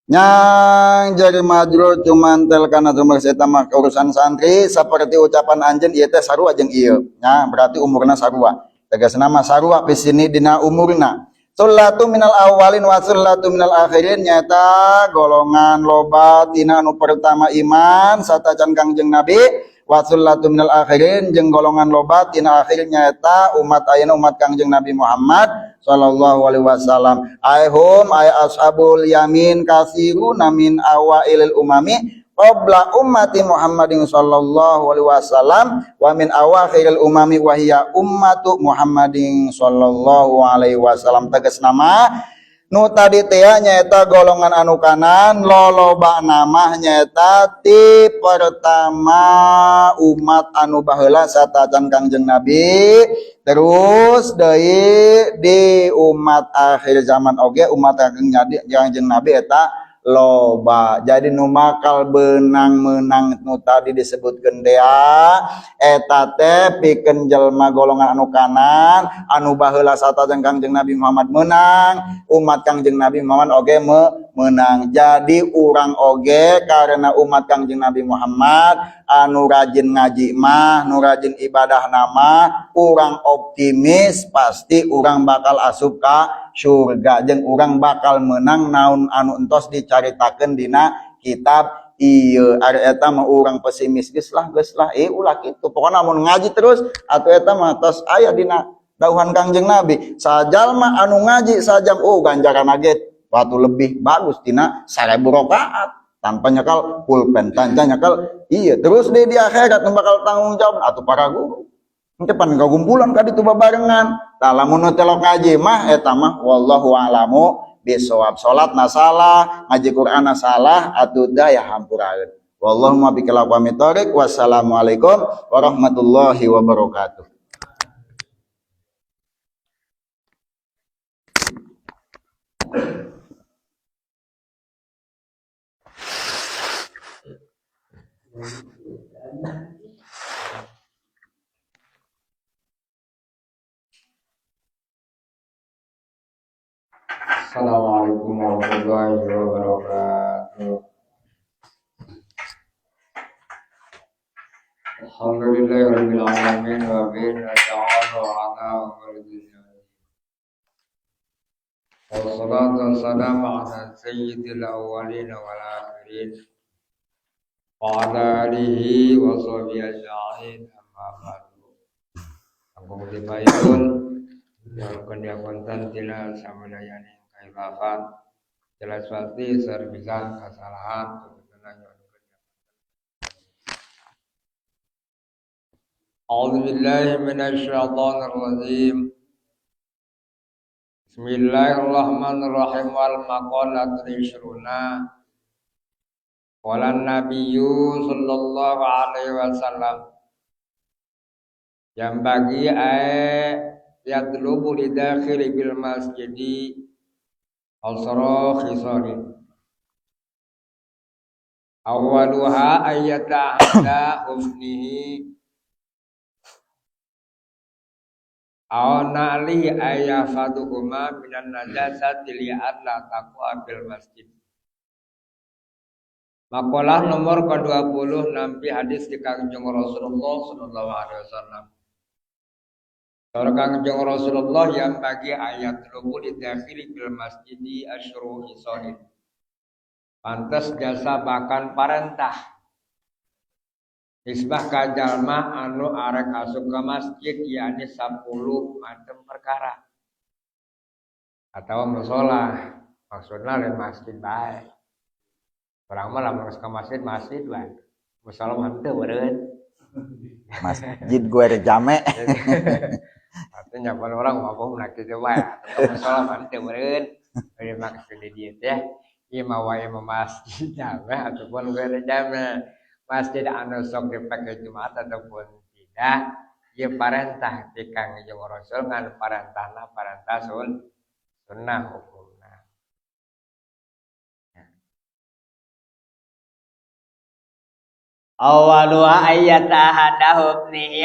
nyang jadi majrur cumantel kana tumbas eta mah urusan santri seperti ucapan anjeun ieu teh sarua jeung ieu nya berarti umurna sarua tegasna mah sarua fi sinni dina umurna sullatu minal awalin wa sullatu minal akhirin nyata golongan loba tina anu pertama iman satacan Kangjeng Nabi wa sullatu minal akhirin jeung golongan loba tina akhir nyata umat ayeuna umat Kangjeng Nabi Muhammad sallallahu alaihi wasallam aihum ay ashabul yamin kasiruna min awailil umami qabla ummati Muhammadin sallallahu alaihi wasallam wa min awakhiril umami wa hiya ummatu Muhammadin sallallahu alaihi wasallam tegasna mah nu tadi teh nyaeta golongan anu kanan loloba nama nyaeta ti pertama umat anu baheula satajan Kangjeng Nabi terus deui di umat akhir zaman oge umat Kangjeng Nabi eta loba jadi nu makal benang-menang nu tadi disebutkeun dea eta teh pikeun jelema golongan anu kanan anu baheula satajan Kangjeng Nabi Muhammad menang umat Kangjeng Nabi Muhammad oge menang jadi urang oge karena umat Kangjeng Nabi Muhammad anu rajin ngaji mah nu rajin ibadah nama urang optimis pasti urang bakal asup ka surga jeung urang bakal menang naon anu entos dicaritakeun dina kitab ieu ari eta mah urang pesimis geus lah ulah kitu pokona mun ngaji terus atuh eta mah tos aya dina dawuhan Kangjeng Nabi sajalma anu ngaji sajam ganjaranna ge waktu lebih bagus tina 1000 rakaat tanpa nyekal pulpen tanpa nyekal terus di akhirat bakal tanggung jawab atuh para guru engke pan gagumpulan ka ditu babarengan tah lamun telok ngaji mah eta mah wallahu a'lamu bisawab salatna salah ngaji Qur'anna salah atuh daya hampuraeun wallahu ma bikal pamit tarik wassalamualaikum warahmatullahi wabarakatuh. Assalamualaikum warahmatullahi wabarakatuh. Alhamdulillahirabbil alamin wa bihi nasta'inu ala umuri wassalatu wassalamu ala sayyidil awwalin wal akhirin wa ala alihi wa sahbihi ajma'in amma ba'du. Aku dibayun ya konten tina samadayani kailafan jelas pasti serbisan kesalahan A'udzu billahi minasyaitonir rajim Bismillahirrahmanirrahim. Wal maqalatul ishruna. Qala Nabiyyu sallallahu alaihi wasallam yang bagi yatlubu lidakhili bil masjidi al-sarah khisalin awwaluha ayyata'ala husnihi awana li ayafaduhuma minan najasati li'at la taqwa bil masjid. Makalah nomor ke-20 nampi hadis di Kangjeng Rasulullah sallallahu alaihi wasallam. Kalau Kangjeng Rasulullah yang bagi ayat lubu didakhili bil masjidi asyru hisolin. Pantas jasa bahkan parentah. Isbah kajalma anu arek asup ke masjid yakni 10 macam perkara. Atau musola, maksudnya lain masjid baik. Orang mah lamun ke masjid lah. Musola mah teu beureun. Masjid gue ada jame. Artinya kalau orang ngomong nak kitu wae. Musola mah teu beureun. Ari maksud dia teh ieu mah wae masjid jame ataupun gue ada jame. Masjid anu sok dipake Jumat ataupun tidak, ieu parentah ti Kangjeng Rasul ngan parentahna parentah sunnah hukumna. Awaluha ayyata hadahu nihi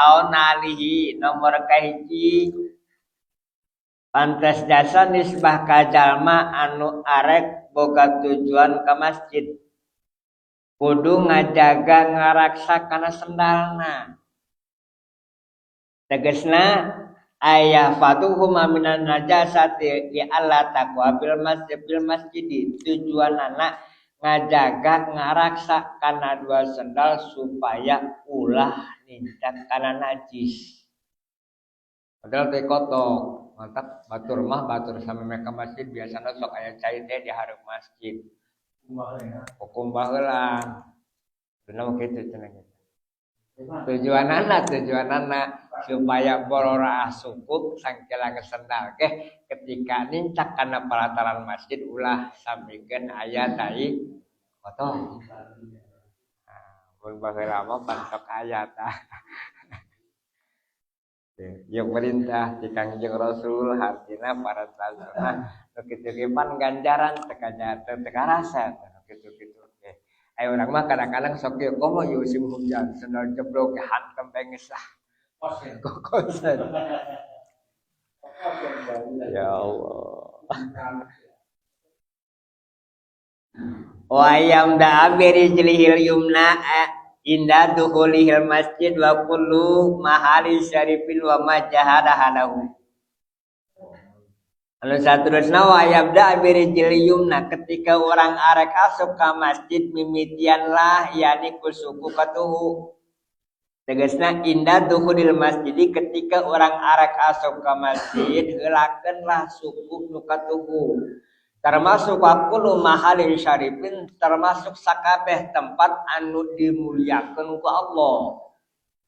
au nalihi nomor kahiji pantes jasa nisbah ka jalma anu arek boga tujuan ka masjid. Kudu ngajaga ngaraksa kana sendalna. Tegasna aya fatuhuma minan najasati li alla taqwa bil masjid. Tujuanana ngajaga ngaraksa kana dua sendal supaya ulah nindak kana najis. Padahal teh kotor, mantap batur mah batur sama mereka masjid biasana sok aya cai teh di hareup masjid. Hukum baheula. Benar kitu cenah gitu. Tujuanana supaya borora sukup sangkela kesendal ketika nincak kana pelataran masjid ulah samikeun aya tai kotor. Mun baheula mah pantok aya tah. Yang perintah di Kangjeng Rasul hartina para tasawuf kitu pan ganjaran teka rasa kitu-kitu. Ayo urang mah kadang-kadang sok kieu komo ieu musim hujan sendal jeblok hantem penges lah. Kokosan. Ya Allah. Wa yamda abiri jlihil yumna inda dukhulihil masjid wa kullu mahali syarifin wa majahada halahu. Anu saterusna wa yabda birijil yumna ketika orang arek asup ka masjid mimitianlah yakni kusuku katuhu. Tegasna inda dukhulil masjid ketika orang arek asup ka masjid heulakeunlah suku nu katuhu. Termasuk kullu mahalin syarifin termasuk sakabeh tempat anu dimuliakeun ku Allah.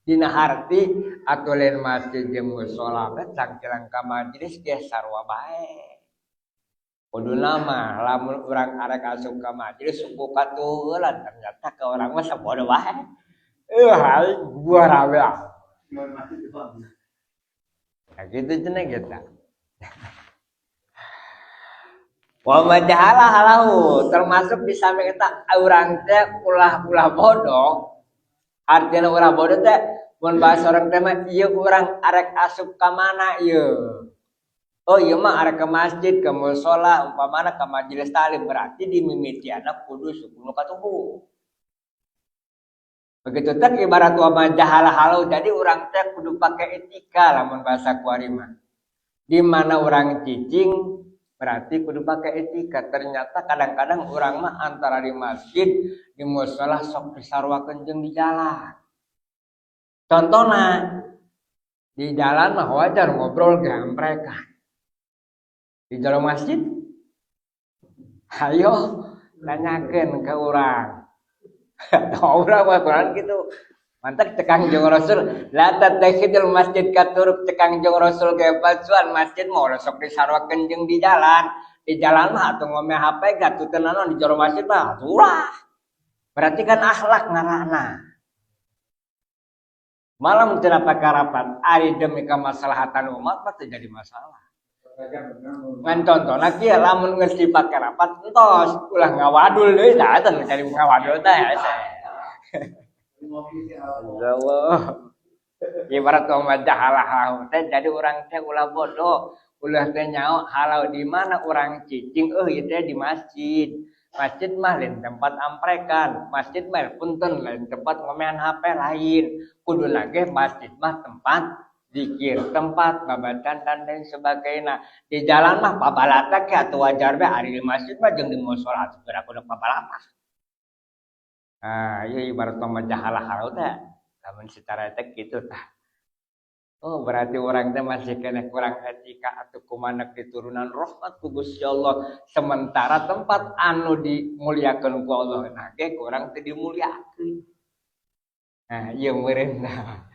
Dina harti atulen masjid jeung mushola teh cangkilang ka majelis ge sarua bae. Kuduna mah lamun urang arek asup ka majelis suku katuheulan ternyata ka urang mah sabodo bae. Hai gua rawe. Nah gitu cenah kita. Wa majahala halahu termasuk di samping eta urang teh ulah bodoh. Artinya urang bodoh teh mun bahasa orang teh mah ieu urang arek asup ka mana ieu. Oh ieu mah arek ka masjid, ka mushola, umpamana ka majelis taklim berarti dimimitiana kudu suku nu katuhu. Begitu teh ibarat wa majahala halau jadi urang teh kudu pake etika lamun bahasa kuari mah. Di mana urang cicing berarti kudu pakai etika. Ternyata kadang-kadang urang mah antara di masjid, di mushola sok disarwakeun jeung di jalan. Contohna di jalan mah wajar ngobrol gamprekan. Di jalan masjid, ayo tanyakeun ke urang. Urang mah Quran gitu. Mantap cekang jeung Rasul la tattakhidul masjid katuruk cekang jeung Rasul ge bajuan masjid mau sok disarwakeun jeung di jalan. Di jalan mah atuh ngomeh HP gatuteun naon di jero masjid mah ulah. Berarti kan akhlak ngaranna. Malam teu pakai rapat ari demi kamaslahatan umat mah teu jadi masalah. Ngan contohna kieu lamun geus dipake rapat entos ulah ngawadul deui tah eta nu cari ngawadul teh. Allah. Ibarat umat jahalah teh jadi urang teh ulah bodoh, ulah teh nyaho halau di mana urang cicing ieu teh di masjid. Masjid mah lain tempat amprekan, masjid mah punten lain tempat ngomehan HP lain. Kuduna ge masjid mah tempat zikir, tempat babatan dan lain sebagainya. Di jalan mah pabalata ge atuh wajar bae ari di masjid mah jeung di mushola segera kudu pabalata. Iya ibarat mah jahalah halau teh. Lamun secara etik gitu tah. Oh, berarti orang teh masih kena kurang etika atau kumanak diturunan rahmat ku Gusti Allah. Sementara tempat anu dimuliakeun ku Allah nah ge kurang teu dimuliakeun. Nah, ieu meureun tah.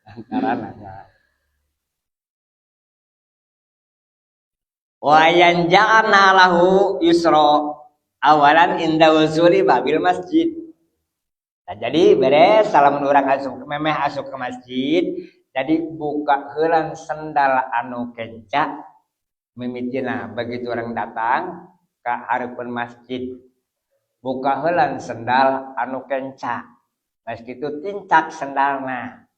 Antarana. Wa yanja'na lahu yusra awalan inda wuzuli babil masjid. Nah, jadi beres salamun urang memeh asup ke masjid, jadi buka heulang sendal anu kenca mimitina begitu orang datang ka hareupeun masjid. Buka heulang sendal anu kenca. Geus kitu tincak sendalna.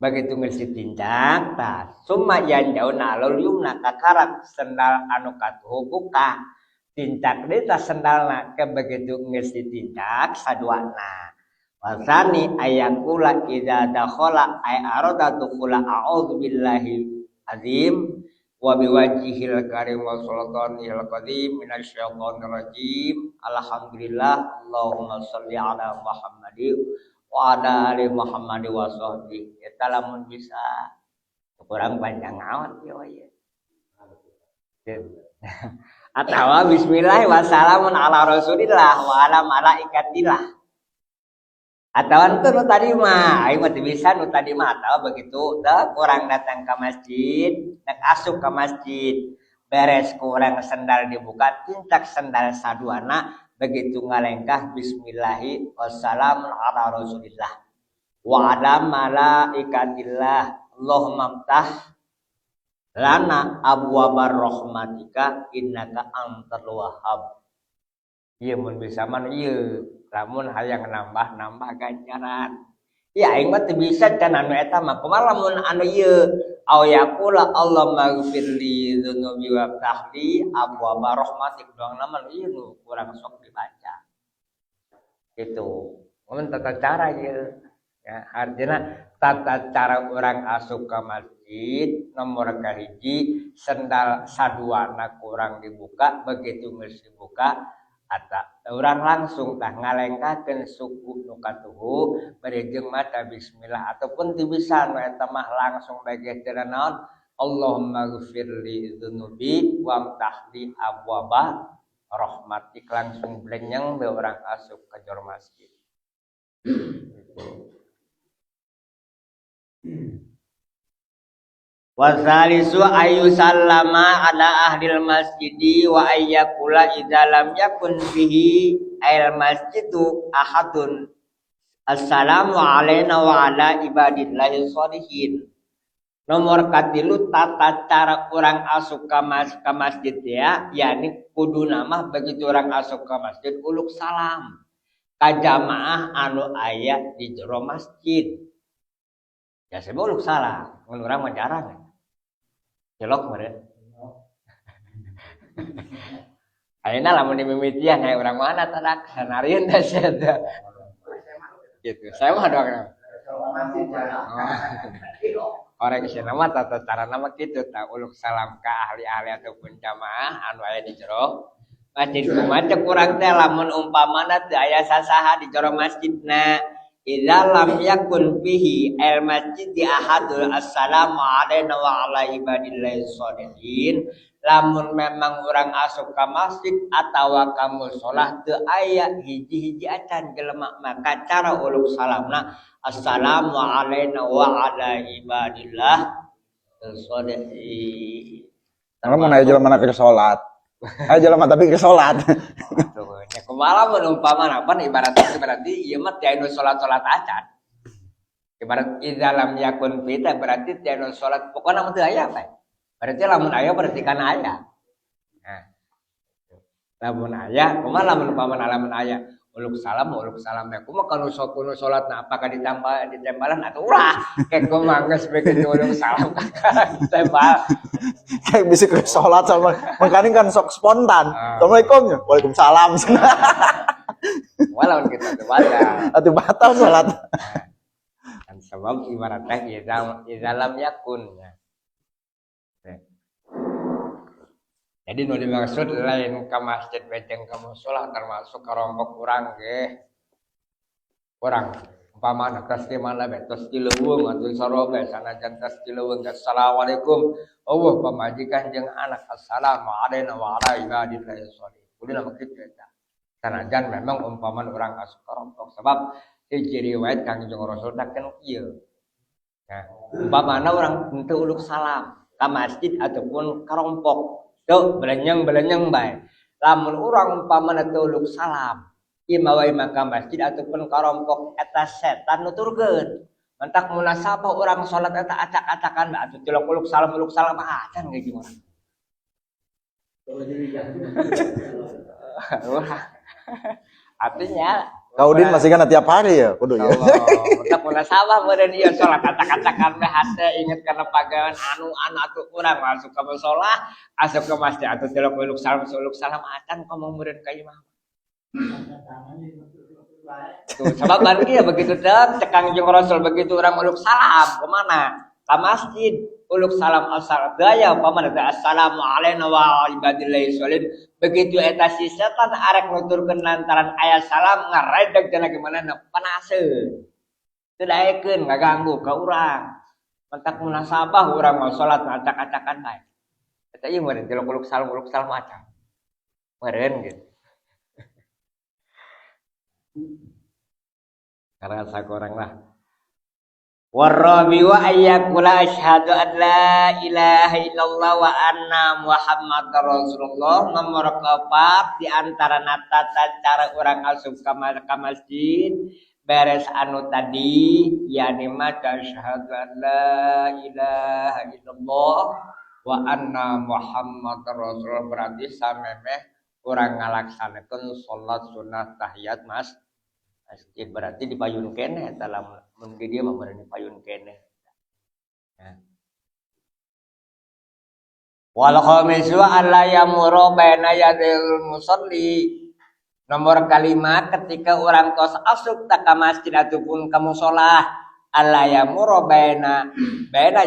Begitu geus ditincak tah summa yanjauna alul yumna kakarak sendal anu katuhu buka. Tincak deui tah sendalna ke begitu geus ditincak saduana. Wasani ayakula idza dakhala ay arada dukhula a'udzu billahi azim wa biwajhihil karim wa sultanihil qadim minasyaitonir rajim. Alhamdulillah Allahumma sholli ala Muhammadin wa ala ali Muhammad wa sahbihi. Eta lamun bisa kurang panjang awat ya. Atawa bismillah wa salamun ala rasulillah wa ala malaikatillah. Atawa itu nu tadi mah aing mah teu bisa nu tadi mah atawa begitu teh kurang datang ke masjid, nek asup ke masjid, beres kurang sendal dibuka, tincak sendal saduana begitu ngalengkah bismillahi wassalamun ala rasulillah wa ala malaikatillah Allahumma ftah lana abwabar rahmatika innaka antal wahhab. Ieu mun bisa mah ieu lamun hayang nambah ganjaran. Ya aing mah teu bisa can anu eta mah kumaha lamun anu ieu au yaqula Allahumma ighfirli dzunubi wa ftahli abwabar rahmatik doang namun ieu nu kurang sok dibaca. Gitu. Mun tata cara ieu ya artinya tata cara orang asup ke masjid nomor kahiji sendal saduana kurang dibuka begitu geus dibuka ata urang langsung tah ngalengkakeun suku nu katuhu bari jeung maca bismillah ataupun teu bisa nu eta mah langsung bage teu naon Allahumma ighfirli dzunubi wa ftahli abwaba rahmatik langsung blenyeng be urang asup ka jero masjid. Wasalisu ayu sallama ala ahlil masjidi wa ayyakula idza lam yakun bihi al masjidu ahadun assalamu alaina wa ala ibadillahi sholihin. Nomor katilu tata cara orang asup ke masjid ya yakni kudu nama begitu orang asup ke masjid uluk salam ka jamaah anu aya di jero masjid. Ya sebab uluk salam mun urang mah jarang. Jelok meureun. Ayeuna lamun di mimitian aya urang mana tadak sanarieun teh sia teh. Gitu. Saya mah doang. Orang kesana mah tata cara nama kitu tah uluk salam ka ahli-ahli ataupun jamaah anu aya di jero masjid kumaha kurang teh lamun umpamana teu aya sasaha di jero masjidna. Idza lam yakun fihi al masjid ahadul assalamu alaina wa ala ibadillahi sholihin. Lamun memang orang asup ka masjid atawa ka musholah teu aya hiji-hiji acan jelema maka cara uluk salamna assalamu alaina wa ala ibadillah sholihin. Kalau mau naik jalan mana ke sholat? Ayo jalan mana tapi ke sholat. Ya kumaha mun umpamana apa ibaratnya berarti ieu mah tianu salat-salat acan. Ibarat idalam yakun fita berarti tianu salat pokona mah teu aya bae. Berarti lamun aya berarti kana aya. Nah. Lamun aya, kumaha lamun umpamana lamun aya uluk salam ya kumaha kana salatna apakah ditembalan atuh ulah kayak kumaha geus begitu uluk salam ditembal. Kayak bisa ke sholat sama makanya kan sok spontan. Assalamualaikum ya, waalaikumsalam. Walau kita tuh batal. Atau batal sholat. Kan sebab ibaratnya idalam yakun ya. Jadi nu dimaksud lain ke masjid bejeng ke mushola termasuk kelompok kurang ge. Kurang umpamana tos di mana be tos di leuweung atuh sarobe sanajan tos di leuweung assalamualaikum Allah pamajikan jeung anak assalamu alaina wa ala ibadillahi sholihin. Kudu mah kitu eta. Sanajan memang umpaman urang asup kelompok sebab hiji riwayat Kangjeng Rasul daken kieu. Nah, umpamana urang henteu uluk salam ka masjid ataupun kelompok tuh belenyeng bae. Lamun urang umpamana teu uluk salam imawai maka masjid ataupun kelompok eta setan nuturkeun. Mantak munasabah urang salat eta acak-acakan bae atuh tilok uluk salam acan ge jeung urang. Artinya Kaudin masih kan tiap hari ya, kudu ya. Mantak munasabah meureun ieu salat acak-acakan bae hate inget kana pagawean anu atuh urang masuk ka mushola, asup ke masjid atuh tilok uluk salam acan ngomong meureun ka imam. Tuh, sebab bagi ya begitu teh cekang jeung Rasul begitu urang uluk salam kemana? Ka masjid uluk salam asal daya pamana teh assalamu alaina wa ibadillahi sholihin. Begitu eta si setan arek nuturkeun lantaran aya salam ngaredeg cenah gimana panaseun. Teu daekeun ngaganggu ka urang. Mentak munasabah urang mau salat acak-acakan bae. Eta ieu meureun tilok uluk salam acak. Meureun gitu. Karena sakorang lah. Warabi wa ayyakula asyhadu an la ilaha illallah wa anna muhammadar rasulullah. Nomor keempat di antara tata cara orang asup ka masjid beres anu tadi yakni maca asyhadu an la ilaha illallah wa anna muhammadar rasulullah berarti samemeh urang ngalaksanakeun salat sunah tahiyat masjid berarti dipayun keneh eta lamun di dia mah bener dipayun keneh. Nah. Wal khamisu alla yamuru baina yadil musalli. Nomor kalimat ketika orang tos asup ka masjid ataupun ka mushola alla yamuru baina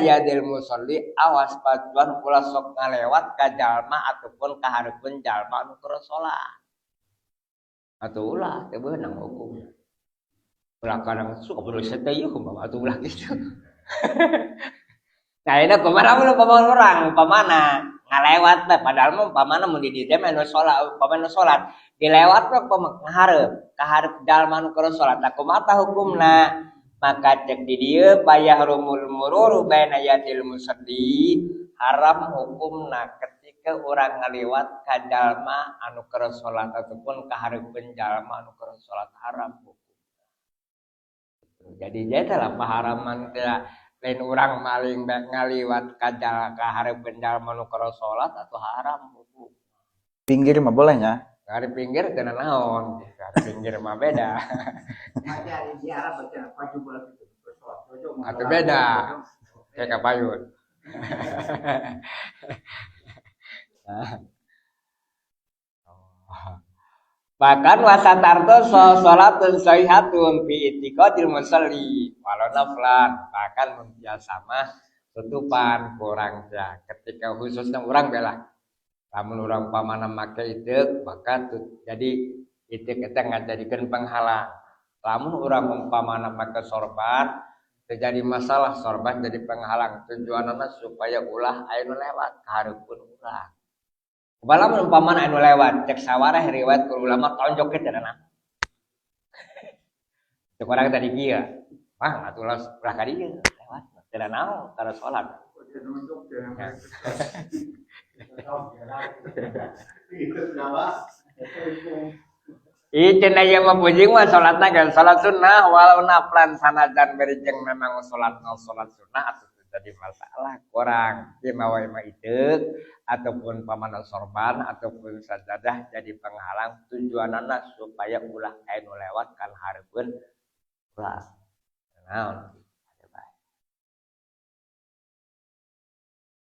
yadil musalli awas paduan kula sok ngalewat ka jalma ataupun ka hareupeun jalma anu keur salat. Atuh ulah teu beunang hukum. Ulah kadang suka berusaha teh ieu kumaha atuh ulah kitu. Nah, ini kumaha mun umpamana urang umpamana ngalewat teh padahal mah umpamana mun di dieu teh anu salat dilewat teh ngahareup ka hareup jalma anu keur salat. Tah kumaha tah hukumna? Maka cek di dieu bayahrumul mururu baina yadil musalli haram hukumna ketika urang ngaliwat ka jalma anu keur salat ataupun ka hareupeun jalma anu keur salat haram hukum. Jadi jadi lah paharaman teh lain urang maling ngaliwat ka hareupeun jalma anu keur salat atau haram hukum. Pinggir mah boleh nya. Dari pinggir kena naon, dari pinggir mah beda. Atau beda, kayak kapayun. Bahkan wasatarto sholatun sahihatun fi itiqadil musalli walau naflan, bahkan membiasama tutupan kurang ya ketika khususnya orang bela. Lamun urang pamana make ieu maka jadi itu kita ngajadikeun penghalang. Lamun urang umpamana make sorban terjadi masalah sorban jadi penghalang tujuanna supaya ulah aya nu lewat ka hareupeun urang. Balamun umpamana anu lewat cek sawareh riwayat ku ulama tonjok ke cenah. Cek urang tadi kieu. Wah, atuh ulah ka dieu lewat. Teu naon kana salat. Itu naya mah pujing mah salatna kan salat sunnah walau naplan sanajan berijeng memang salat sunnah atuh jadi masalah kurang ieu mah itu ataupun pamana sorban ataupun sajadah jadi penghalang tujuanana supaya ulah anu lewat kan hareupeun ulah naon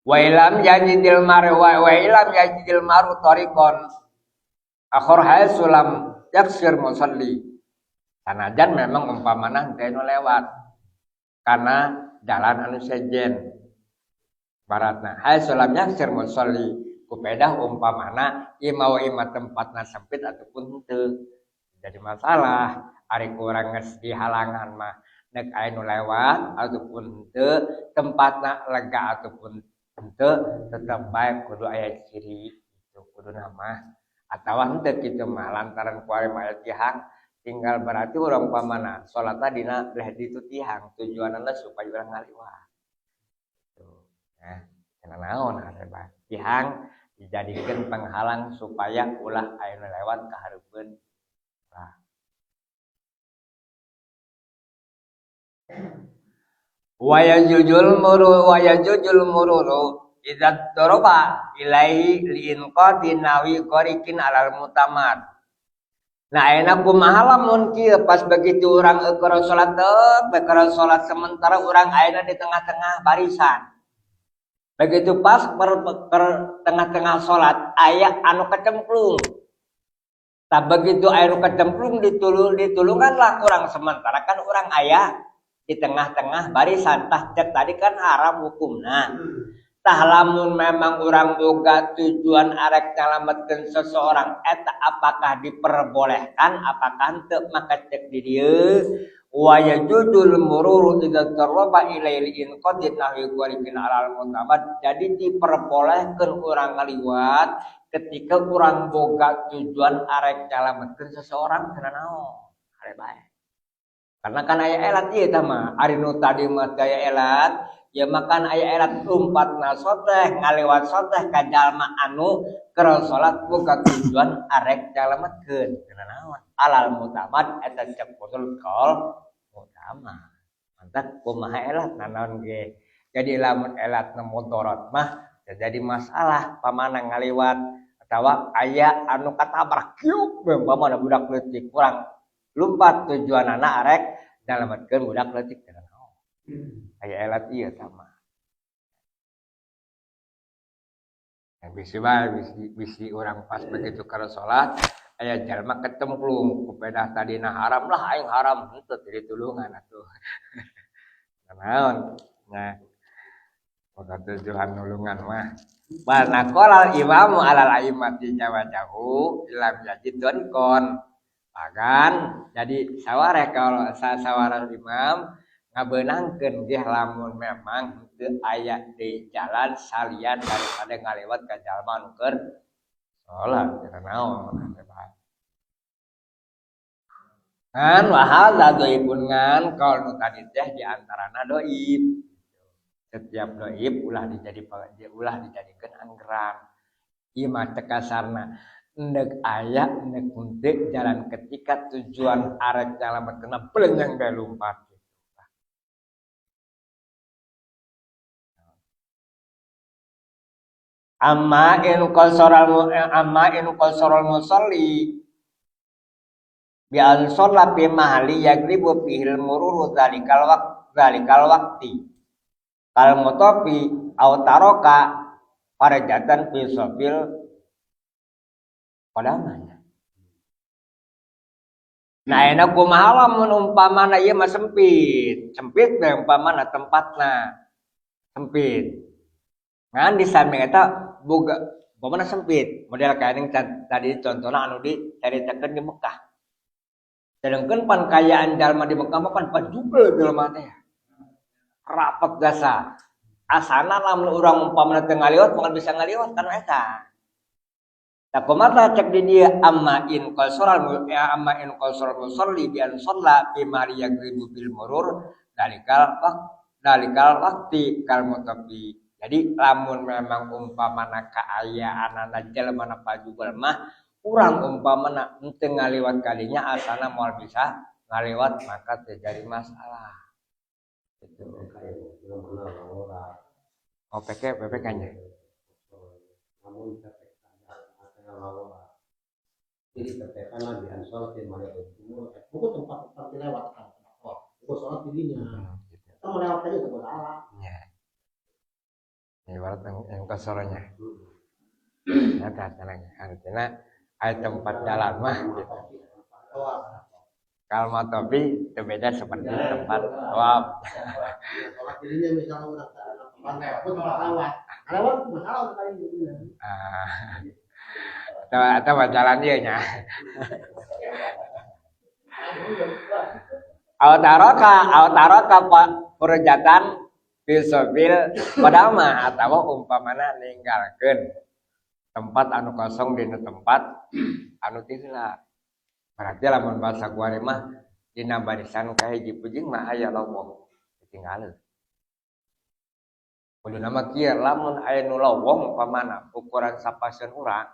wa ilam yajidil maru tariqon akhir sulam yaksir musalli sanajan memang umpamana teu lewat karena jalan anu sejen baratna hai sulam yaksir musalli kupedah umpamana imau tempatna sempit ataupun henteu jadi masalah ari kurang geus dihalangan mah nek aya nu lewat ataupun henteu tempatna lega ataupun henteu tetep bae kudu aya ciri itu kudu nama atawa henteu kitu mah lantaran kuari mah tihang tinggal berarti urang pamana salatna dina leh ditu tihang tujuanna supaya urang ngaliwat tuh nah kana naon hareup tihang dijadikeun penghalang supaya ulah aya nu lewat ka hareupeun nah wa yajujul mururu idzat doroba ilai liinqadin nawi qarikin alal mutamad. Nah enak kumaha lamun kieu pas begitu urang keur salat sementara urang ayeuna di tengah-tengah barisan. Begitu pas tengah-tengah salat aya anu kecemplung. Tah begitu aya anu kecemplung ditulunganlah urang sementara kan urang aya di tengah-tengah barisan tah tadi kan haram hukumna. Tah lamun memang urang boga tujuan arek nyalametkeun seseorang eta apakah diperbolehkan apakah henteu maka cek di dieu wa yajudul mururu idza taraba ilail inqadin nahwi qarikin alal mutamad jadi diperbolehkeun urang ngaliwat ketika urang boga tujuan arek nyalametkeun seseorang kana naon are bae karena kan aya elat ieu tah mah ari nu tadi mah daya elat ya makan aya erat umpatna soteh ngalewat soteh ka jalma anu keur salat boga tujuan arek nyalametkeun kana naon alal mutamad eta ceputul qaul utama mantap kumaha elat naon ge jadi lamun elatna mudarat mah jadi masalah pamana ngalewat atawa aya anu katabrak kiuk umpamana budak leutik kurang lumpat tujuanana arek nyalametkeun budak leutik kana naon aya elat ieu sama. Bisi orang pas begitu kalau salat aya jalma ketemplung kupedah tadina haram lah aing haram henteu ditulungan atuh. Naon? Nah. Maka tujuan nulungan mah. Bana qolal imamu alal aimati jawajahu lam yajidun kon. Pagan jadi sawareh kalau sawareh imam ngabeunangkeun ge lamun memang teu aya di jalan salian daripada ngalewat ka jalma nu keur salat kana naon kan wa hadza dhaifun ngan kaul nu tadi teh di antarana dhaif setiap dhaif ulah dijadikeun anggeran ieu mah teh kasarna endek aya endek henteu jalan ketika tujuan arek nyalametkeun pelenyang bae lumpat amma in qalsaral musalli bi an shalla bi mahali yagribu fihil mururu zalikal waqti kal mutafi aw taraka farajatan fi sabil padamanya nah enak kumaha lamun umpamana ieu mah sempit teh umpamana tempatna sempit ngan di samping eta boga umpamana sempit model kayak tadi contohna anu dicaritakeun di Mekah sedangkeun pan kayaan jalma di Mekah mah pan pajubel jalma teh rapet gasa asana lamun urang umpamana teu ngaliwat moal bisa ngaliwat kana eta tah kumaha cek di dieu amma in qalsaral musalli bi an shalla bi mariyagribu bil murur dalikal waktu kal mutabi. Jadi lamun memang umpamana kaayaan jelema pajugel mah urang umpamana henteu ngaliwat kalinya asana moal bisa ngaliwat maka terjadi masalah. Itu. Oh, PPK-nya. Jadi tertekan lagi sholat di mana itu bukan tempat lewat kan bukan sholat dirinya kita mau lewat aja ke salah Ya. Ini ibarat yang kasornya. Ya katanya artinya ada tempat jalan mah gitu. Kalau mau topi itu beda seperti tempat tawaf. Sholat dirinya misalnya orang lewat masalah kali gitu. Atau jalan dia nya. Autaraka perjatan fisobil padama atau umpamana ninggalkeun tempat anu kosong di tempat anu tisna. Berarti lamun bahasa kuari mah dina barisan ka hiji pujing mah aya lowong ditinggalin. Kudu nama kieu lamun aya nu lowong umpamana ukuran sapaseun urang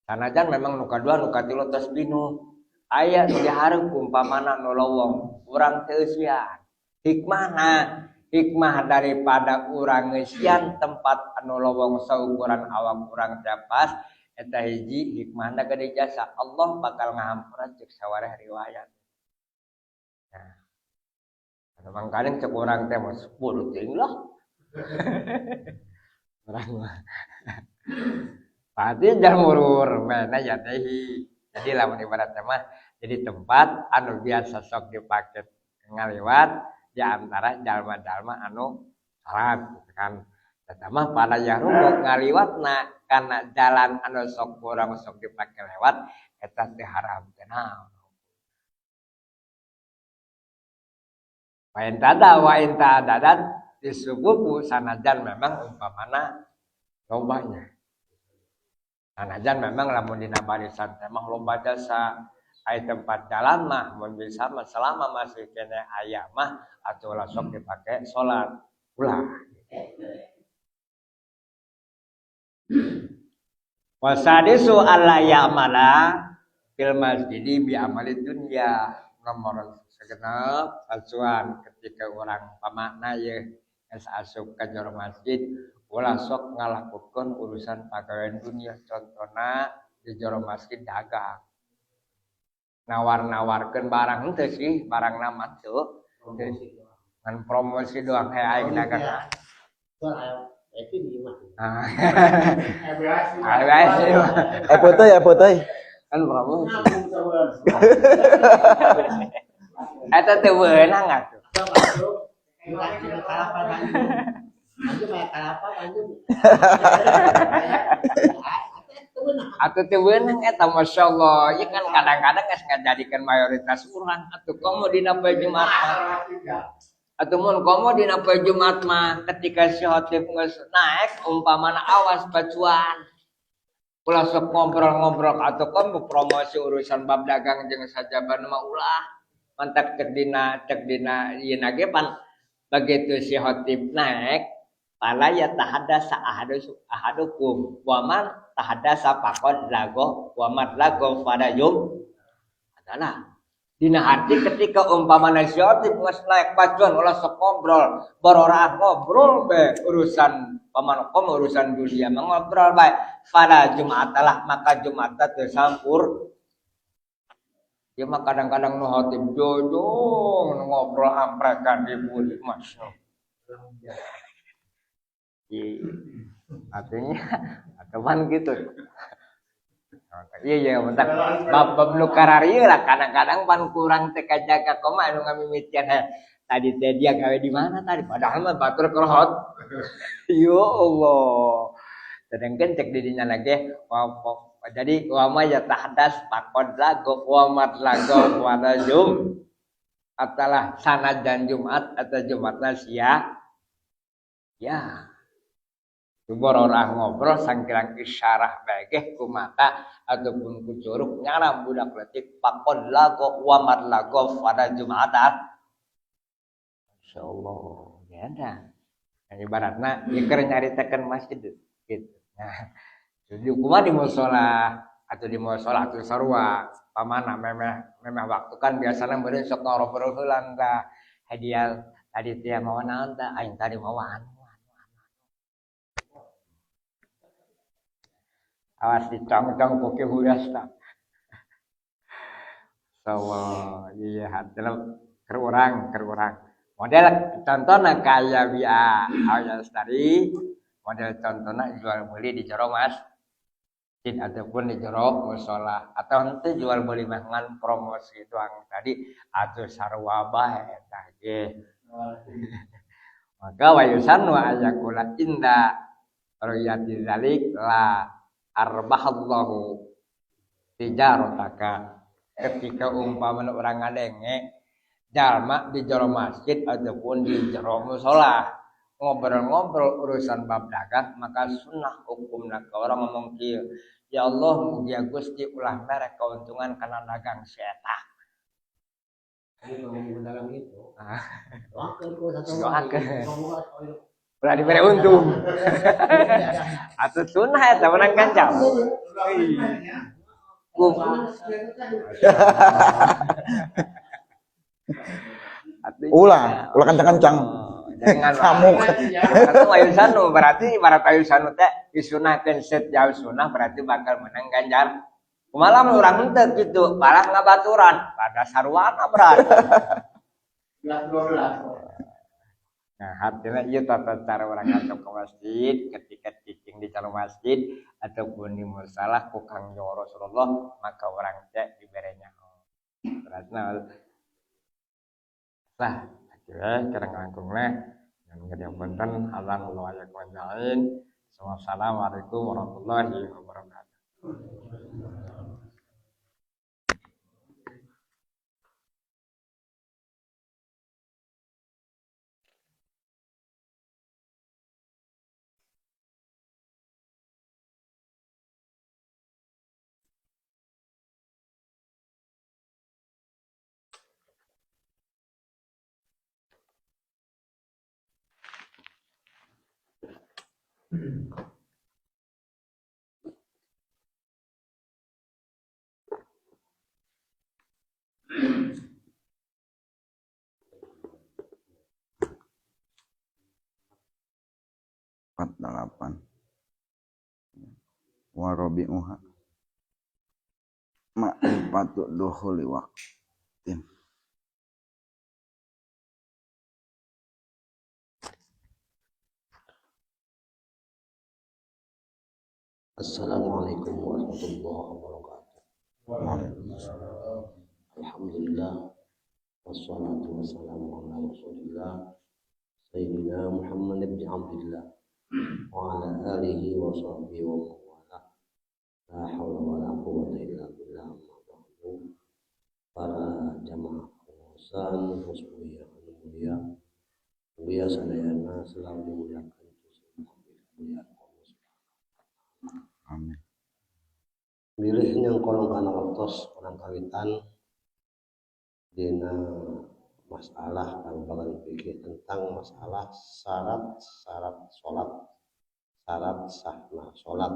sanajan memang nu kadua nu katilu tos binu aya nu dihareup umpamana nu lowong urang teu sian hikmah daripada urang ngeusian tempat anu lowong saukuran awak urang teh pas eta hiji hikmahna gede jasa Allah bakal ngahampuran cek sawareh riwayat. Nah, mangkane cek urang teh mah 10 teuing lah. Urang mah. Pasti jamurur mana ya teh. Jadi lamun ibarat mah jadi tempat anu biasa sok dipake ngaliwat di antara jalma-jalma anu salat kan. Eta mah pada yarugo ngaliwatna kana jalan anu sok urang sok dipake lewat eta teh haram teh naon. Wa inta dadat disubuhu sanajan memang umpamana lobanya. Sanajan memang lamun dina barisan teh mah loba jasa aya tempat jalan mah mun bisa mah selama masih kene aya mah atuh sok dipake salat ulah. Wasadisu alla ya'mala fil masjidi bi amali dunya nomor segenap asuhan ketika orang pamakna ye es asup ka jero masjid ulah sok ngalakukeun urusan pagawean dunia contohna di jero masjid dagang nawar-nawarkeun barang henteu sih barang nama tuh ngan promosi doang kayak aing dagang foto kan promosi eta teh beunang atuh atuh teh beunang eta masyaallah ieu kan kadang-kadang geus ngajadikeun mayoritas urang atuh komo dina poe Jumat atuh mun komo dina poe Jumat mah ketika si khotib geus naek umpamana awas bacuan ulah sok ngobrol-ngobrol atuh kan promosi urusan bab dagang jeung sajaban mah ulah mantak cek dina ieu nage pan begitu si khotib naek pala ya tahadasa ahadukum wa man tahadasa faqad lago wa man lago pada yum adalah dina hati ketika umpamana si khotib geus naek bacuan ulah sok ngobrol barorah ngobrol be urusan pamanukom urusan dunia mengobrol bae pada Jumatalah maka Jumata teu sampur. Ya mah kadang-kadang nu khotib jojong ngobrol amprekan di buli masya. Artinya atuan gitu. Iya bentar bab nu kararieu lah kadang-kadang pan kurang teh kajaga koma anu ngamimitian tadi teh dia gawe di mana tadi padahal mah batur kelhot. Ya Allah. Sedangkan cek didinya lagi jadi wama ya tahdas pakod lago wamat lago wala jum atalah sanad dan Jumat atau Jumatna sia ya Tubor orang ngobrol sangkirang isyarah baik ku mata ataupun ku curug nyaram budak letik pakod lago wamat lago pada Jumatat insyaallah beda. Nah, ibaratna ieu nyaritakeun masjid gitu. Nah, jadi kumaha di musola atau di musola atau sarua pamana memeh waktu kan biasana meureun sok ngobrol heula tah hadiah tadi teh mau naon tah aing tadi mau awas dicong-cong poke huras tah. Iya dalam keur urang. Model contohna kaya biaya Lestari, model contohna jual beli di jero masjid ataupun di jero mushola atau nanti jual beli mangan promosi doang tadi atuh sarua bae tah ge. Maka wayusan wa ayakula inda ruyati zalik la arbahallahu tijarataka. Ketika umpamana orang ngadenge jalma di jero masjid ataupun di jero mushola ngobrol-ngobrol urusan bab dagang maka sunnah hukumna ka orang ngomong kieu ya Allah mugi Gusti ulah merek keuntungan kana dagang saya. Ini ngomong dalam itu. Doakeun. Ulah dibere untung. Atuh sunnah eta menang kancam. Ulah kencang-kencang. Jangan kamu. Atau ayusanu berarti ibarat ayusanu teh disunahkeun setiap sunah berarti bakal menang ganjar. Kumaha mun urang henteu kitu, malah ngabaturan pada sarwana berat. 12. Nah, artinya ieu tata cara urang ngantos ke masjid ketika cicing di calon masjid ataupun di musalah ku Kangjeng Rasulullah maka urang teh dibere nyaho. Beratna lah akhirnya kerang langkungnya dan ngediam punten azan Allah ayakum ajmain. Wassalamualaikum warahmatullahi wabarakatuh. Delapan warobi'uha ma'rifatu dukhuli waqtin. Assalamualaikum warahmatullahi wabarakatuh. Alhamdulillah wassalatu wassalamu ala Rasulillah Sayyidina Muhammad bin Abdullah wa ala alihi wa sahbihi wa mawala. La haula wa la quwwata illa billah. Para jamaah pengurusan Husbul yang mulia, mulia sadayana selalu dimuliakan Amin. Milih yang kolong kana waktos orang kawitan dina masalah kang bakal pikir tentang masalah syarat salat, syarat sahna salat.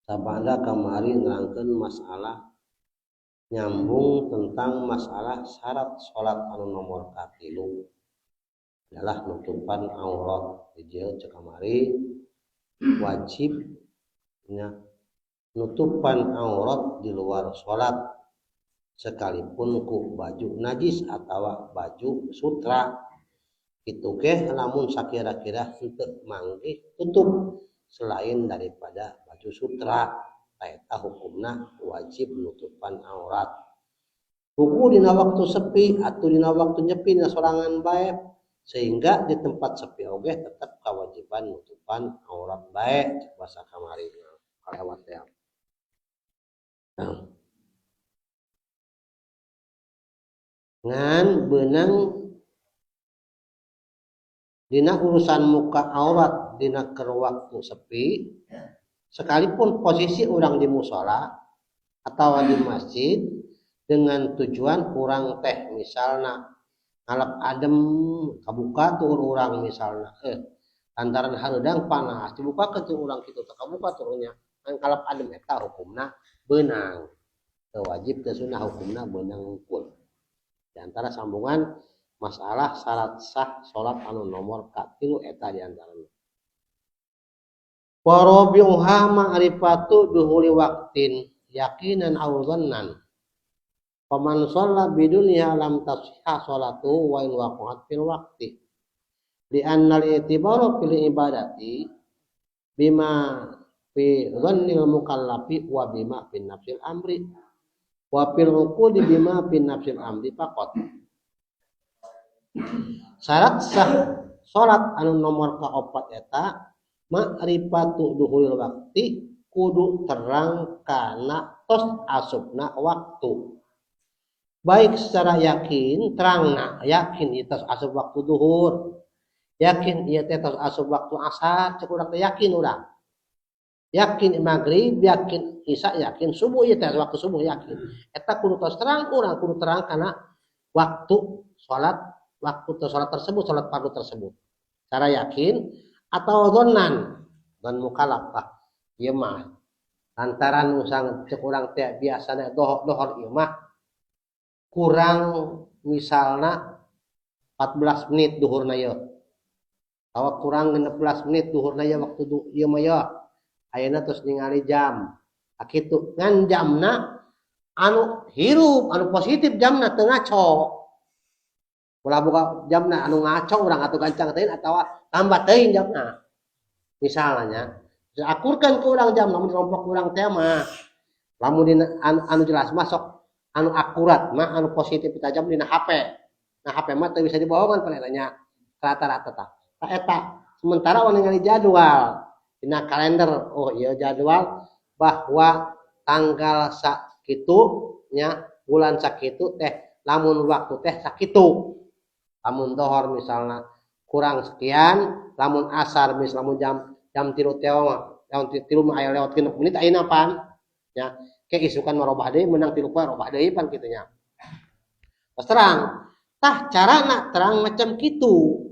Sabanda kamari nerangkeun masalah nyambung tentang masalah syarat salat anu nomor 3 adalah nutupan aurat. Dijieun cek kamari wajibnya nutupan aurat di luar salat sekalipun ku baju najis atau baju sutra kitu ge lamun sakira-kira henteu manggih tutup selain daripada baju sutra eta hukumna wajib nutupan aurat. Buku dina waktu sepi atau dina waktu nyepi dina sorangan bae sehingga di tempat sepi oge tetap kewajiban nutupan aurat bae cek basa kamari kalewat ya. Ngan beunang dina urusan muka aurat dina keur waktu sepi sekalipun posisi orang di musola atau di masjid dengan tujuan kurang teh misalna ngalap adem kabuka tuh urang misalnya lantaran hareudang panas dibuka ke tuh urang kitu teh kabuka tuh nya ngalap adem eta hukumna beunang teu wajib teu sunah hukumna beunang hukul di antara sambungan masalah syarat sah salat anu nomor katilu eta di antaranya wa rabi'uha ma'rifatu duhuli waqtin yakinan aw dhannan paman shalla bidunya lam tasihha sholatu wa in waqa'at fil waqti li anna al-i'tibaru fil ibadati bima fi dhannil mukallafi wa bima fi nafsil amri wa fil uqudi bima fi nafsil amri faqat syarat sah salat anu nomor kaopat eta ma'rifatu duhulil waqti kudu terang kana tos asupna waktu baik secara yakin terangna yakin ieu tos asup waktu duhur yakin ieu teh tos asup waktu asar cek urang teh yakin urang yakin maghrib yakin isya yakin subuh ieu teh waktu subuh yakin eta kudu tos terang urang kudu terang kana waktu salat waktu salat tersebut salat fardu tersebut cara yakin atau dhannan dan mukallaf ieu mah lantaran usang cek urang teh biasana dohor ieu mah kurang misalna 14 menit duhurna ieu atawa kurang 16 menit duhurna ieu waktu ieu mah ieu ayeuna tos ningali jam akitu ngan jamna anu hirup anu positif jamna teu ngaco ulah boga jamna anu ngaco urang atuh gancang teuing atawa tambah teuing jamna misalnya akurkeun ke urang jam lamun kelompok urang teh mah lamun dina anu jelas mah sok anu akurat mah anu positif kita jam dina HP. Nah HP mah teu bisa dibohongan palelanya rata-rata tah. Tah eta sementara orang ningali jadwal dina kalender oh ieu jadwal bahwa tanggal sakitu nya bulan sakitu teh lamun waktu teh sakitu. Lamun dohor misalna kurang sekian, lamun asar misalnya jam 3 teh jam 3 mah aya lewat 6 menit ayeuna pan nya ke isukan merubah deui menang 3 poe robah deui pan kitu nya. Terus terang, tah carana terang macam kitu.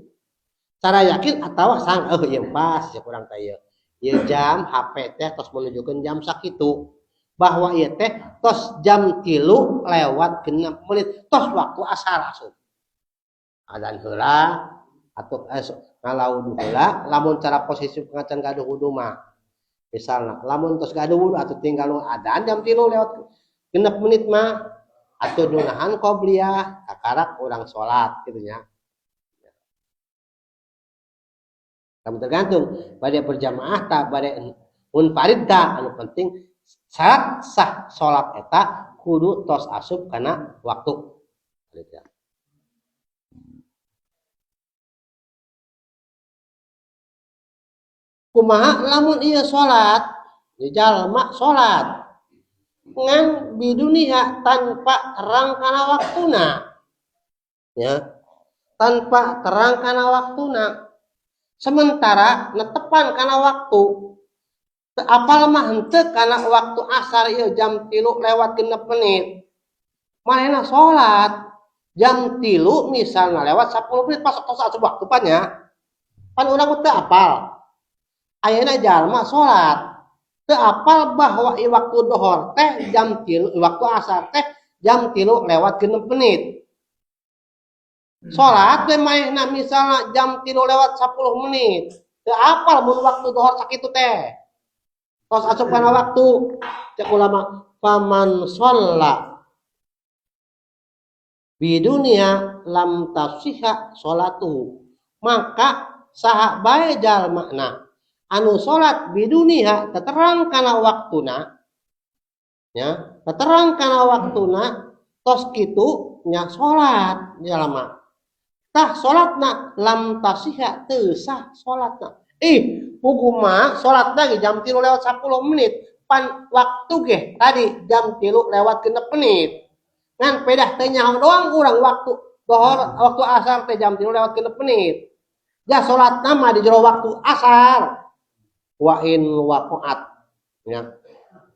Cara yakin atawa sang ieu pas ya kurang teh ieu. Ieu jam HP teh tos menunjukkeun jam sakitu. Bahwa ieu teh tos jam 3 lewat 6 menit tos waktu asar asup. Adzan heula atau ngalaud heula lamun cara posisi pengacan gaduh wudu mah misalna lamun tos gaduh wudu atuh tinggal adzan jam 3 lewat 6 menit mah atuh nunahan qobliyah kakarak urang salat kitu nya. Kamu tergantung bade berjamaah tah bade munfarid tah anu penting syarat sah salat eta kudu tos asup kana waktu. Kumaha lamun ieu salat di jalma salat ngan bidunia tanpa terang kana waktuna ya tanpa terang kana waktuna sementara netepan kana waktu apal mah henteu kana waktu asar ieu jam 3 lewat 6 menit manehna salat jam 3 misalna lewat 10 menit pas tos waktu pan urang teu apal ayeuna jalma salat teu apal bahwa waktu dohor teh jam 3 waktu asar teh jam 3 lewat 6 menit. Salat teh maehna misalna jam 3 lewat 10 menit. Teu apal mun waktu dohor sakitu teh. Tos asup kana waktu cek ulama faman shalla bidunya lam tafsiha salatu maka saha bae jalmana anu salat bidunia terang kana waktuna nya terang kana waktuna tos kitu nya salat jalma tah salatna lam tasiha teu sah salatna hukuma salatna ge jam 3 lewat 10 menit pan waktu ge tadi jam 3 lewat 6 menit ngan pedah teh nyaho doang urang waktu dohor waktu asar teh jam 3 lewat 6 menit ja salatna mah di jero waktu asar wa in waqa'at ya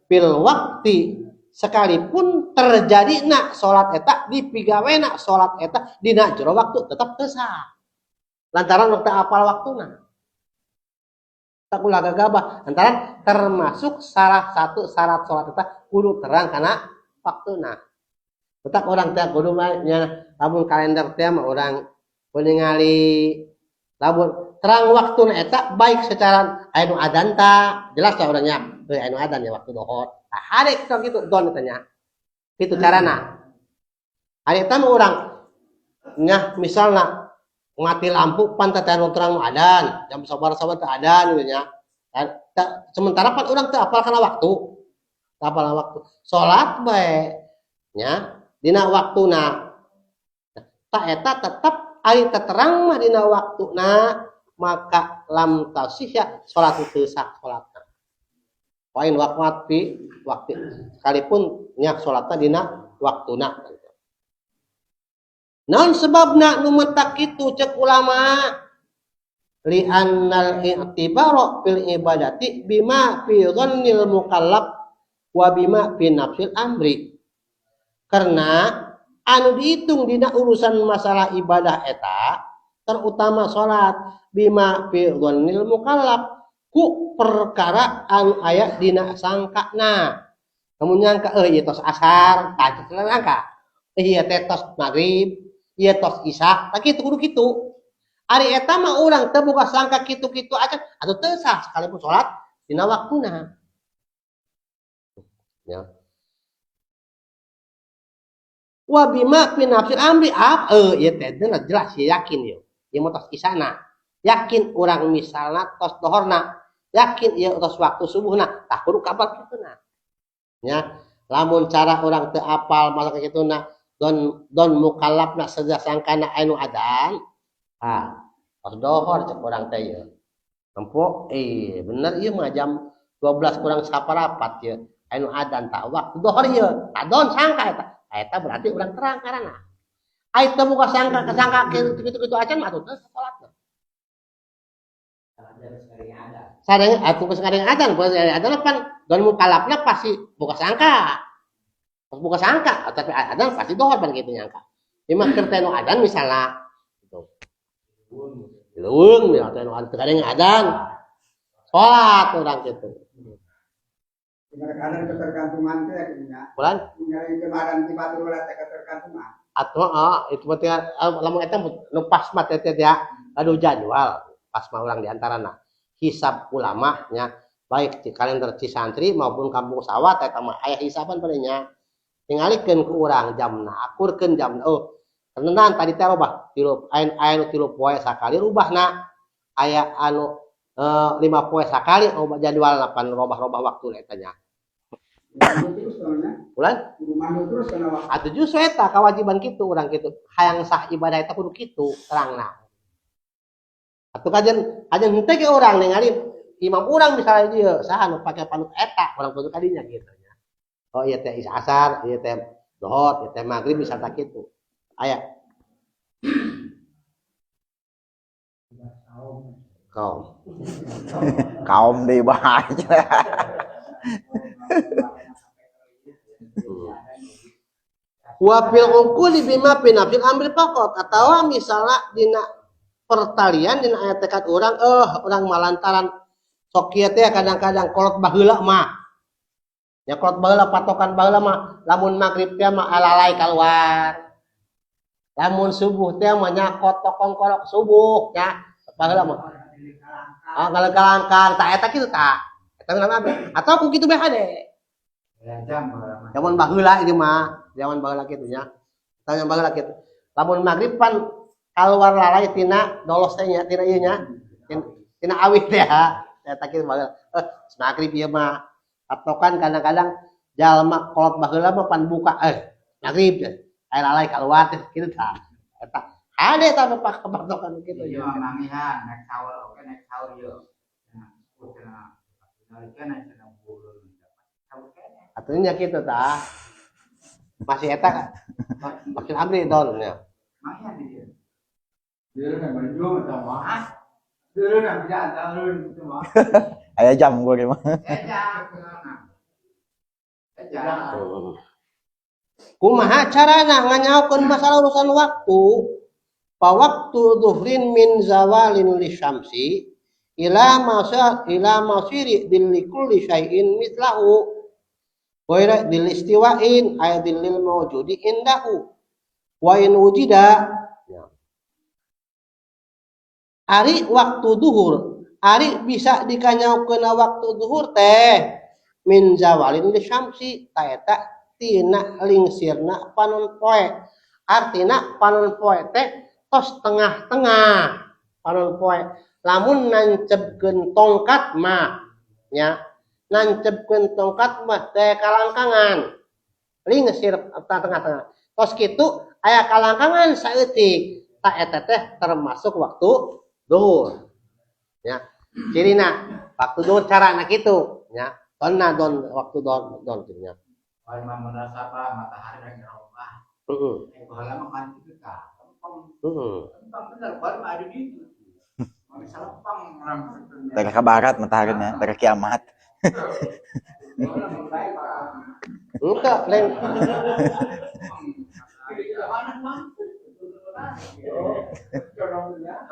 fil waqti sekalipun terjadi nak salat eta dipigawena salat eta dina jero waktu tetap teu sah. Lantaran waktu apal waktuna. Tak ulah gagabah lantaran termasuk salah satu syarat salat eta kudu terang kana waktuna. Tetap orang teh kudu nya lamun kalender teh mah urang ningali lamun terang waktuna eta baik secara anu adan ta jelas lah urangnya anu adan ya waktu dohor. Nah, hari kita gitu don tanya. Itu carana. Hari eta mah urang nya misalna mati lampu pan teh terang adan, jam sabar-sabar teh adan gitu nya. Sementara pan urang teh apal kana waktu. Apal waktu. Salat bae nya dina waktuna. Ta eta tetep ari terang mah dina waktuna maka lam tasihya salat teu sah salatna. Poin waktu sekalipun nya salatna dina waktuna. Naon sebabna nu meta kitu cek ulama? Li annal i'tibara fil ibadati bima fi dhannil mukallaf wa bima fi nafsil amri. Karena anu dihitung dina urusan masalah ibadah eta terutama salat bima fi dhannil mukallaf ku perkara anu aya dina sangkana. Namun nyangka ieu tos asar, tah nyangka. Ieu teh tos magrib, ieu tos isya, tah kitu kudu kitu. Ari eta mah urang teu boga sangka kitu-kitu aja atuh teu sah sekalipun salat dina waktuna. Ya. Wa bima fi nafsil amri ieu teh jelas yakin ieu. Ieu mah tos isana. Yakin urang misalna tos dohorna, yakin ieu tos waktu subuhna, tah kudu kabar kituna. Ya, lamun cara orang teu apal masalah kituna don mukallafna saja sangkana anu adan. Pas dohor cek urang teh ieu. Empuk bener ieu mah jam 12 kurang saparapat ieu. Anu adan tah waktu dohor ieu. Don sangka eta. Eta berarti urang terang karana. Ai teu boga sangka kasangka kitu-kitu acan mah atuh teu salatna. Sareng atuh geus ngadeng adan, adan pan don mukallafna pasti boga sangka. Pas boga sangka, tapi adan pasti dohor pan kitu nyangka. Ieu mah keur teh nu adan misalna gitu. Leuweung ya teh nu ngadeng adan. Salat urang kitu. Kadang ketergantungan teh nya. Bulan? Nyari kemarin di batur ulah teh ketergantungan. Atuh itu berarti lamun eta nu pas mah teh ya anu jadwal pas mah urang di antarana. Hisab ulama nya baik di kalender Cisantri maupun kampung sawah eta mah aya hisaban padanya tingalikeun ku urang jamna akurkeun jamna tenan tadi teh robah 3 aya 3 poe sakali rubahna aya anu 5 poe sakali robah jadwal pan robah-robah waktu eta nya ulan atuh justru eta kewajiban kitu urang kitu hayang sah ibadah eta kudu kitu terangna. Atuh kajen henteu ge urang ningali imam urang misalnya ieu saha nu pake panut eta urang kudu kadinya kitu nya. Oh ieu teh isya asar, ieu teh dohor, ieu teh magrib misalnya kitu. Aya. Kaum deui bahagia. Wa fil uquli bima fi nafsil amri faqat atawa misalnya dina pertalian dina aya tekad urang urang malantaran sok kieu teh kadang-kadang kolot baheula mah. Ya kolot baheula patokan baheula mah lamun magrib teh mah alalai kaluar. Lamun subuh teh mah nya kotokong korok subuh nya baheula mah. Kalangkang tah eta kitu tah. Eta ngaran abi. Atau ku kitu bae hade. Zaman baheula ieu mah, zaman baheula kitu nya. Zaman baheula kitu. Lamun magrib pan keluar lalai tina dolos teh nya tina ieu nya tina awit teh eta kitu baheula magrib ieu mah patokan kadang-kadang jalma kolot baheula mah pan buka magrib teh aya lalai keluar teh kitu tah eta ade tah patokan kitu ieu mangihan nek sahur oke nek sahur ieu atunya kitu tah masih eta makin amri don nya mangihan dia Aya jam gua ge mah. Kumaha carana nganyaokeun masalah urusan waktu? Pa waktu zuhrin min zawalin lisyamsi ila masiri kulli syai'in mitlahu wa dilistiwain ay dilil mawjudi indahu wa in wujida ari waktu duhur ari bisa dikanyaokeun waktu duhur teh min zawalin lisyamsi ta eta tina lingsirna panon poe artina panon poe teh tos tengah-tengah panon poe lamun nancepkeun tongkat mah nya nancepkeun tongkat mah teh kalangkangan lingsir tengah-tengah tos kitu aya kalangkangan saeutik ta eta teh termasuk waktu duhur nya cirina waktu duhur carana kitu nya donna don waktu don nya Kalau merasa apa matahari lagi rambah. Bahala makan kita. Tentang benar baru ada di itu. Misalnya pang rambut. Teka ke barat mataharinya, teka kiamat. Enggak, lain.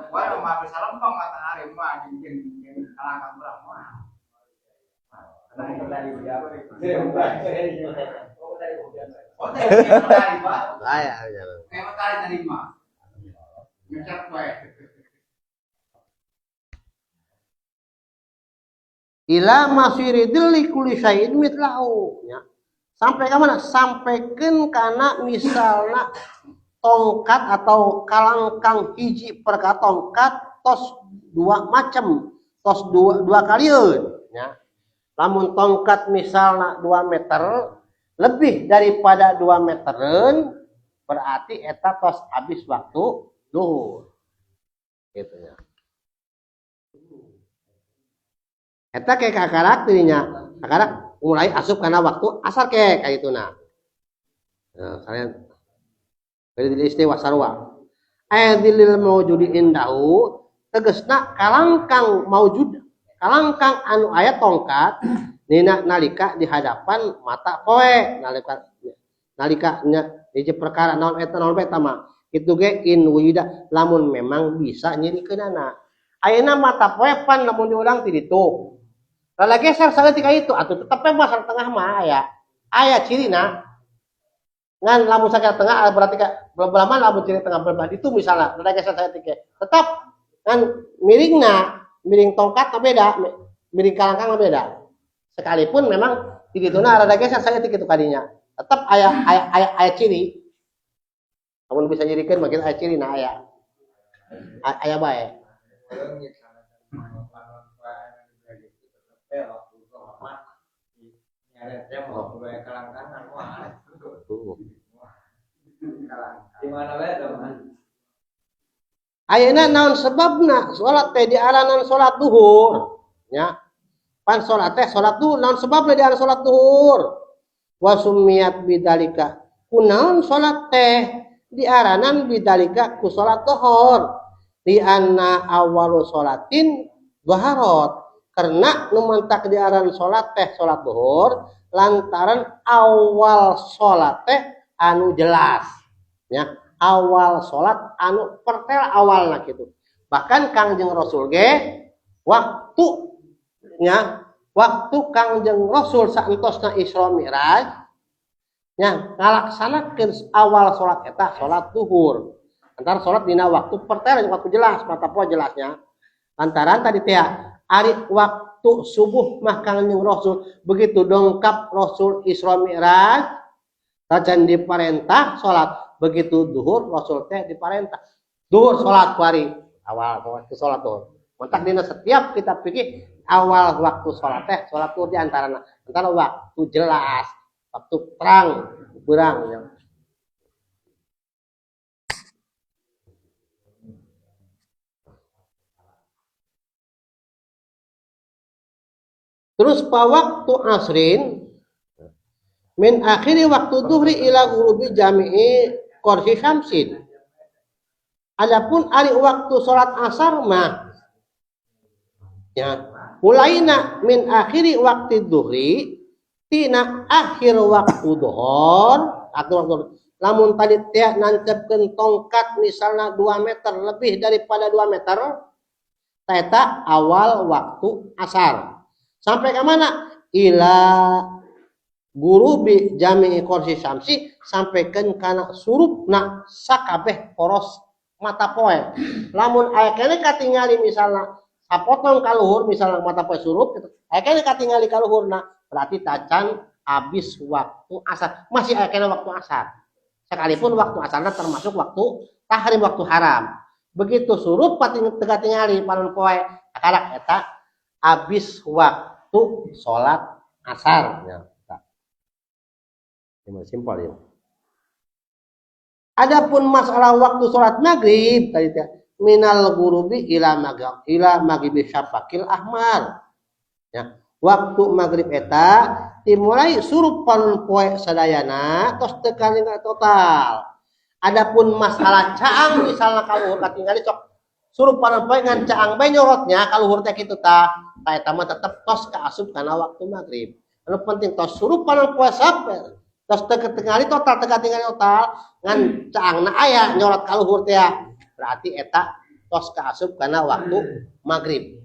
Baru mah bisa lempang matahari mah jeung kalangkang berapa. Ila masiri dilli kulli syai'in mitlahu ya. Sampai ka mana? Sampaikeun kana misalna tongkat atau kalangkang hiji perka tongkat tos dua macam, tos dua kalieun ya. Lamun tongkat misalnya 2 meter lebih daripada 2 meteran berarti eta tos habis waktu duhur gitu ya. Eta kayak kakarak dirinya kakarak mulai asup karena waktu asar kayak itu nah kalian beri istiwa sarwa ayadilil maujudi indahu tegesna kalangkang maujud kalangkang anu aya tongkat nina nalika di hadapan mata poe nalika nya hiji perkara naon eta mah kitu ge in wujida lamun memang bisa nyirikeunana ayeuna mata poe pan lamun diulang ti ditu rada geser saeutik ka itu atuh tetep mah sareng tengah mah aya cirina ngan lamun sakit tengah berarti ka belah lamun ciri tengah belah itu misalnya rada geser saeutik tetep ngan miring tongkat beda, miring kalangkang beda. Sekalipun memang di dituna rada geser saya tikitu kadinya. Tetap aya ciri. Namun bisa nyirikeun makin aya ciri nah aya bae. Di mana bae teman? Ayeuna naon sebabna salat teh diaranan salat duhur nya pan salat teh salat duhur naon sebabna diaranan salat duhur wa summiyat bidzalika kunaon salat teh diaranan bidzalika ku salat duhur di anna awalu salatin dhaharat karena nu mantak diaranan salat teh salat duhur lantaran awal salat teh anu jelas nya awal salat anu pertel awalna gitu. Bahkan Kangjeng Rasul ge waktu Kangjeng Rasul saentosna Isra Mi'raj nya ngalaksanakeun awal salat eta salat duhur. Antara salat dina waktu pertel waktu jelas mata poe jelasnya. Lantaran tadi teh ari waktu subuh mah Kangjeng Rasul begitu dongkap Rasul Isra Mi'raj sajan diparentah salat begitu duhur Rasul teh diparentah duhur salat kuari awal waktu salat duhur mentak dina setiap kita pikir awal waktu salat teh salat duhur di antara waktu jelas waktu terang berang ya. Terus pa waktu asrin min akhiri waktu duhri ila ghurubi jami'i korsi syamsin. Adapun ari waktu salat asar mah ya mulaina min akhiri waktu duhri tina akhir waktu dohor atau waktu lamun tadi teh nancepkeun tongkat misalnya 2 meter lebih daripada 2 meter eta awal waktu asar sampai ke mana ila gurubi jami'i korsi syamsi sampaikan kana surupna sakabeh poros mata poe lamun aya keneh katingali misalnya sapotong kaluhur misalnya mata poe surup aya keneh katingali kaluhurna berarti tacan habis waktu asar masih aya keneh waktu asar sekalipun waktu asarna termasuk waktu tahrim waktu haram begitu surup teka tingali panon poe akarak eta habis waktu salat asar ya. Ini simpel ya. Adapun masalah waktu sholat maghrib tadi minal gurubi ila maghribi syafaqil ahmar. Ya, waktu maghrib eta dimulai surup panon poe sadayana tos teu kalinga total. Adapun masalah caang misalnya kaluhur katingali cok surup panon poe ngan caang bae nyorotnya kaluhur teh kitu tah eta mah tetep tos kaasup kana waktu maghrib. Anu penting tos surup panon poe sampai tos teka tingali total ngan caangna aya nyorot kaluhur teh berarti eta tos kaasup kana waktu maghrib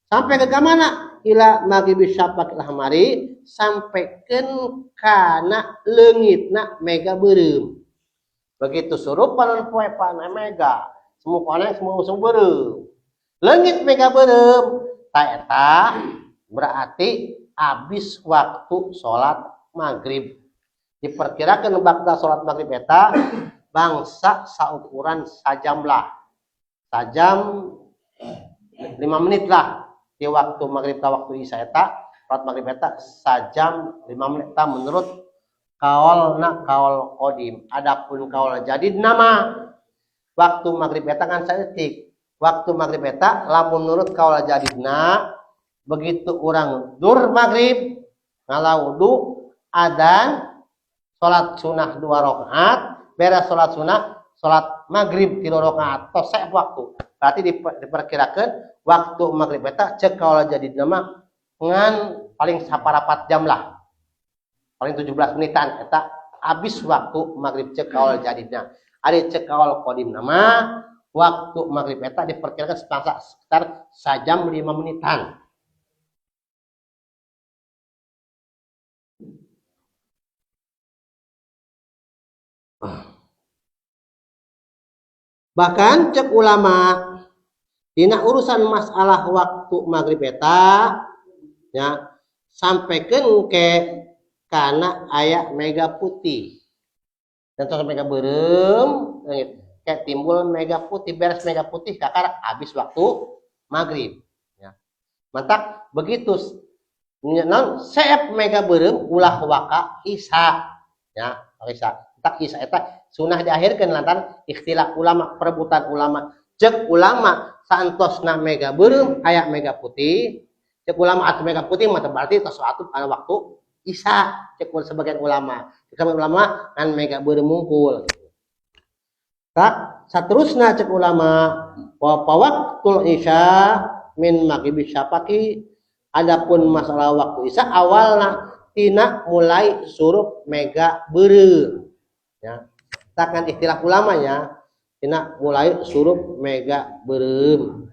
sampai ke mana ila maghribi syafaqil ahmari sampaikeun kana leungitna mega beureum begitu surup panon poe pana mega semua pana semua usung beureum leungit mega beureum ta eta berarti habis waktu salat maghrib diperkirakan bakda sholat maghrib eta bangsa saukuran sajam lah sajam 5 menit lah di waktu maghrib ta waktu isya eta sholat maghrib eta sajam 5 menit ta menurut kaolna kaol qadim adapun kaol jadid nama waktu maghrib eta kan saeutik waktu maghrib eta lamun menurut kaol jadidna begitu orang dur maghrib ngalaudu adzan salat sunah 2 rakaat, beres salat sunah, salat maghrib 3 rakaat, tos sae waktu. Berarti diperkirakan waktu maghrib eta ceuk kaula jadi nama ngan paling 4 jam lah. Paling 17 menitan eta habis waktu maghrib ceuk kaula jadina. Ari ceuk kaula qadim nama waktu maghrib eta diperkirakan sekitar sajam 5 menitan. Bahkan cek ulama dina urusan masalah waktu maghrib eta ya sampaikan ke kana aya mega putih dan tos mega beureum kayak timbul mega putih beres mega putih kakar habis waktu maghrib ya mantak begitu non seep mega beureum ulah waka isya ya isya tak isya eta sunah diakhirkan lantaran ikhtilaf ulama perebutan ulama cek ulama santosna mega beureum aya mega putih cek ulama atuh mega putih mah berarti tos atuh pada waktu isya cek sebagian ulama kan mega beureum mungkul tak saterusna cek ulama wa waktul isya min maghribi syafaqi adapun masalah waktu isya awalna tina mulai surup mega beureum ya takkan istilah ulamanya tina mulai surup mega beureum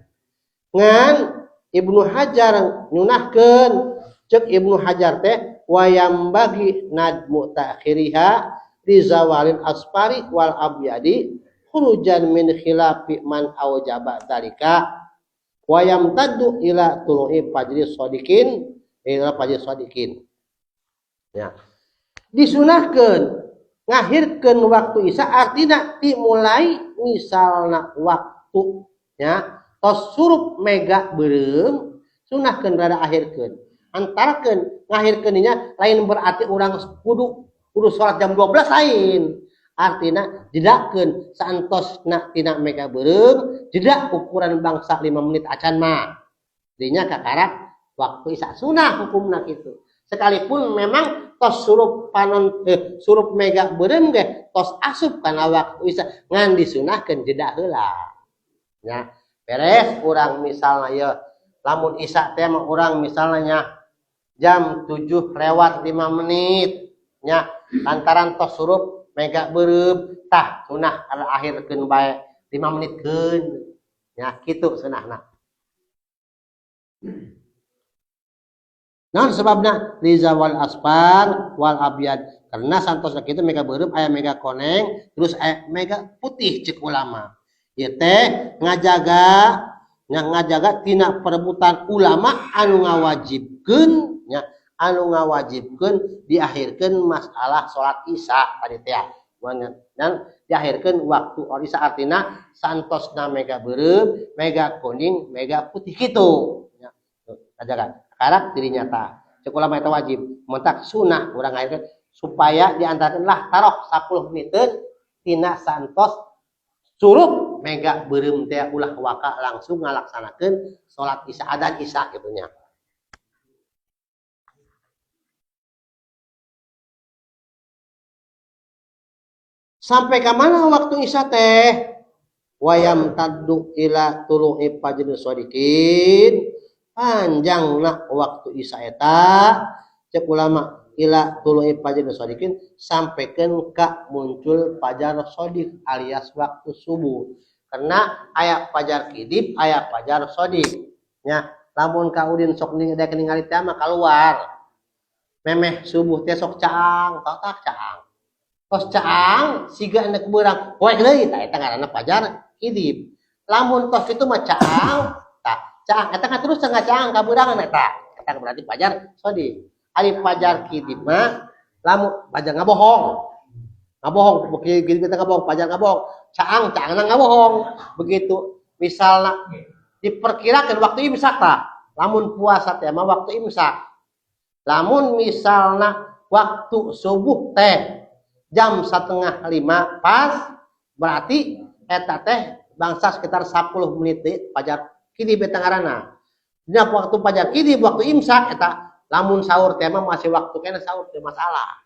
ngan Ibnu Hajar nyunahkeun cek Ibnu Hajar teh wayam bagi nadmu ta'khiriha di zawalin asfari wal abyadi khurujan min khilafi man awjaba dalika wayam taddu ila tulu'i fajri shadiqin ila fajri shadiqin ya disunahkeun ngahirkeun waktu isya artina dimulai misalna waktu ya tos surup mega beureum sunahkeun rada akhirkeun antarakeun ngahirkeun nya lain berarti urang kudu salat jam 12 lain artina jedakeun saantosna tina mega beureum jeda ukuran bangsa 5 menit acan mah dinya kakarak waktu isya sunah hukumna kitu sekalipun memang tos surup panon surup mega beureum ge tos asup kana waktu isya ngan disunahkeun jeda heula nya beres urang misalna ya lamun isya teh mah urang misalna nya jam 7 lewat 5 menit nya lantaran tos surup mega beureum tah sunah akhirkeun bae 5 menit keun nya kitu sunahna. Naon sebabna lizawal asfar wal abyad karena santos kitu mega beureum aya mega koneng terus aya mega putih cek ulama. Ieu teh ngajaga tina perebutan ulama anu ngawajibkeun nya anu ngawajibkeun diakhirkeun masalah salat Isya tadi teh dan diakhirkeun waktu Isya artina santosna mega beureum mega kuning mega putih kitu nya ngajaga karak dirinya tah cek ulama eta wajib mentak sunah urang ngairkeun supaya diantarakeun lah taroh 10 meniteun tina santos surup mega beureum teh ulah waka langsung ngalaksanakeun salat Isya adzan Isya kitu nya. Sampai ke mana waktu Isya teh? Wayam taddu ila tulu'i fajr shodiqin. Panjangna waktu Isya eta cek ulama ila tulu'i fajr shodiqin sampaikan ka muncul fajar shodiq alias waktu subuh. Karena aya fajar kidib, aya fajar shodiq. Nya, lamun ka udin sok ningali teh mah keluar. Memeh subuh teh sok caang, tak caang. Tos caang siga anak beurang poe deui tah eta ngaranna fajar kidib. Lamun tos kitu mah caang, tah caang eta kan terus tengah caang ka beurangan eta. Eta berarti fajar shodiq. Ari fajar kidib mah lamun fajar ngabohong. Ngabohong kieu kita ngabohong fajar ngabohong. Caangna ngabohong. Begitu misalna diperkirakan waktu imsak tah. Lamun puasa teh mah waktu imsak. Lamun misalna waktu subuh teh jam 4:30 pas berarti eta teh bangsa sekitar 10 menit deui fajar kidib eta ngaranna. Dina waktu fajar kidib waktu imsak eta lamun sahur teh mah masih waktu kena sahur teh masalah.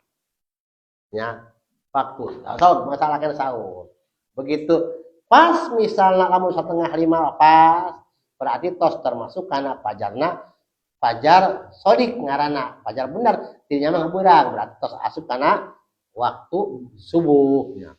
Ya, waktu sahur masalah kena sahur. Begitu pas misalna lamun 4:30 pas berarti tos termasuk kana fajarna fajar shodiq ngaranna. Fajar bener dirinya mah beurang berarti tos asup kana waktu subuhnya.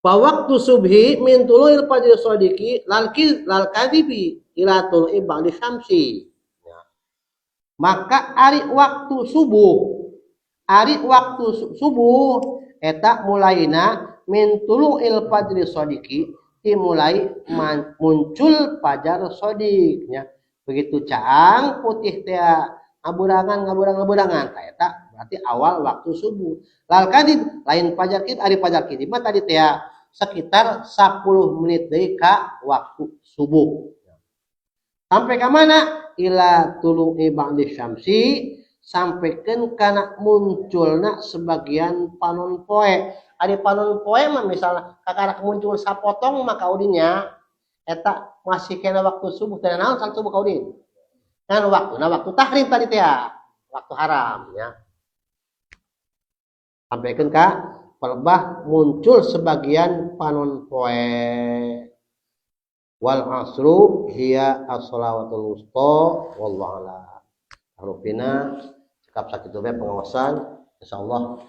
Waktu subhi min tulu'il fajr shodiqi lal kadibi ila tulu'i ba'di syamsi. Ya. Maka ari waktu subuh eta mulaina min tulu'il fajr shodiqi dimulai muncul fajar shodiq nya. Begitu caang putih teh ngaburangan tah eta berarti awal waktu subuh. Lal kadib lain fajar kidib ari fajar kidib mah tadi teh sekitar 10 menit deui ka waktu subuh. Sampai ke mana? Ila tulu'i ba'di syamsi sampaikan kana munculna sebagian panon poe. Ari panon poe mah misalnya kakara muncul sapotong maka udinnya eta masih kena waktu subuh teh naon salat subuh ka udin. Kan waktu tahrim tadi teh waktu haram ya. Sampaikan ka pelebah muncul sebagian panon poe. Wal asru hiya as-shalawatul wusta wallahu a'lam. Harupina cekap sakitu bae pengawasan insyaallah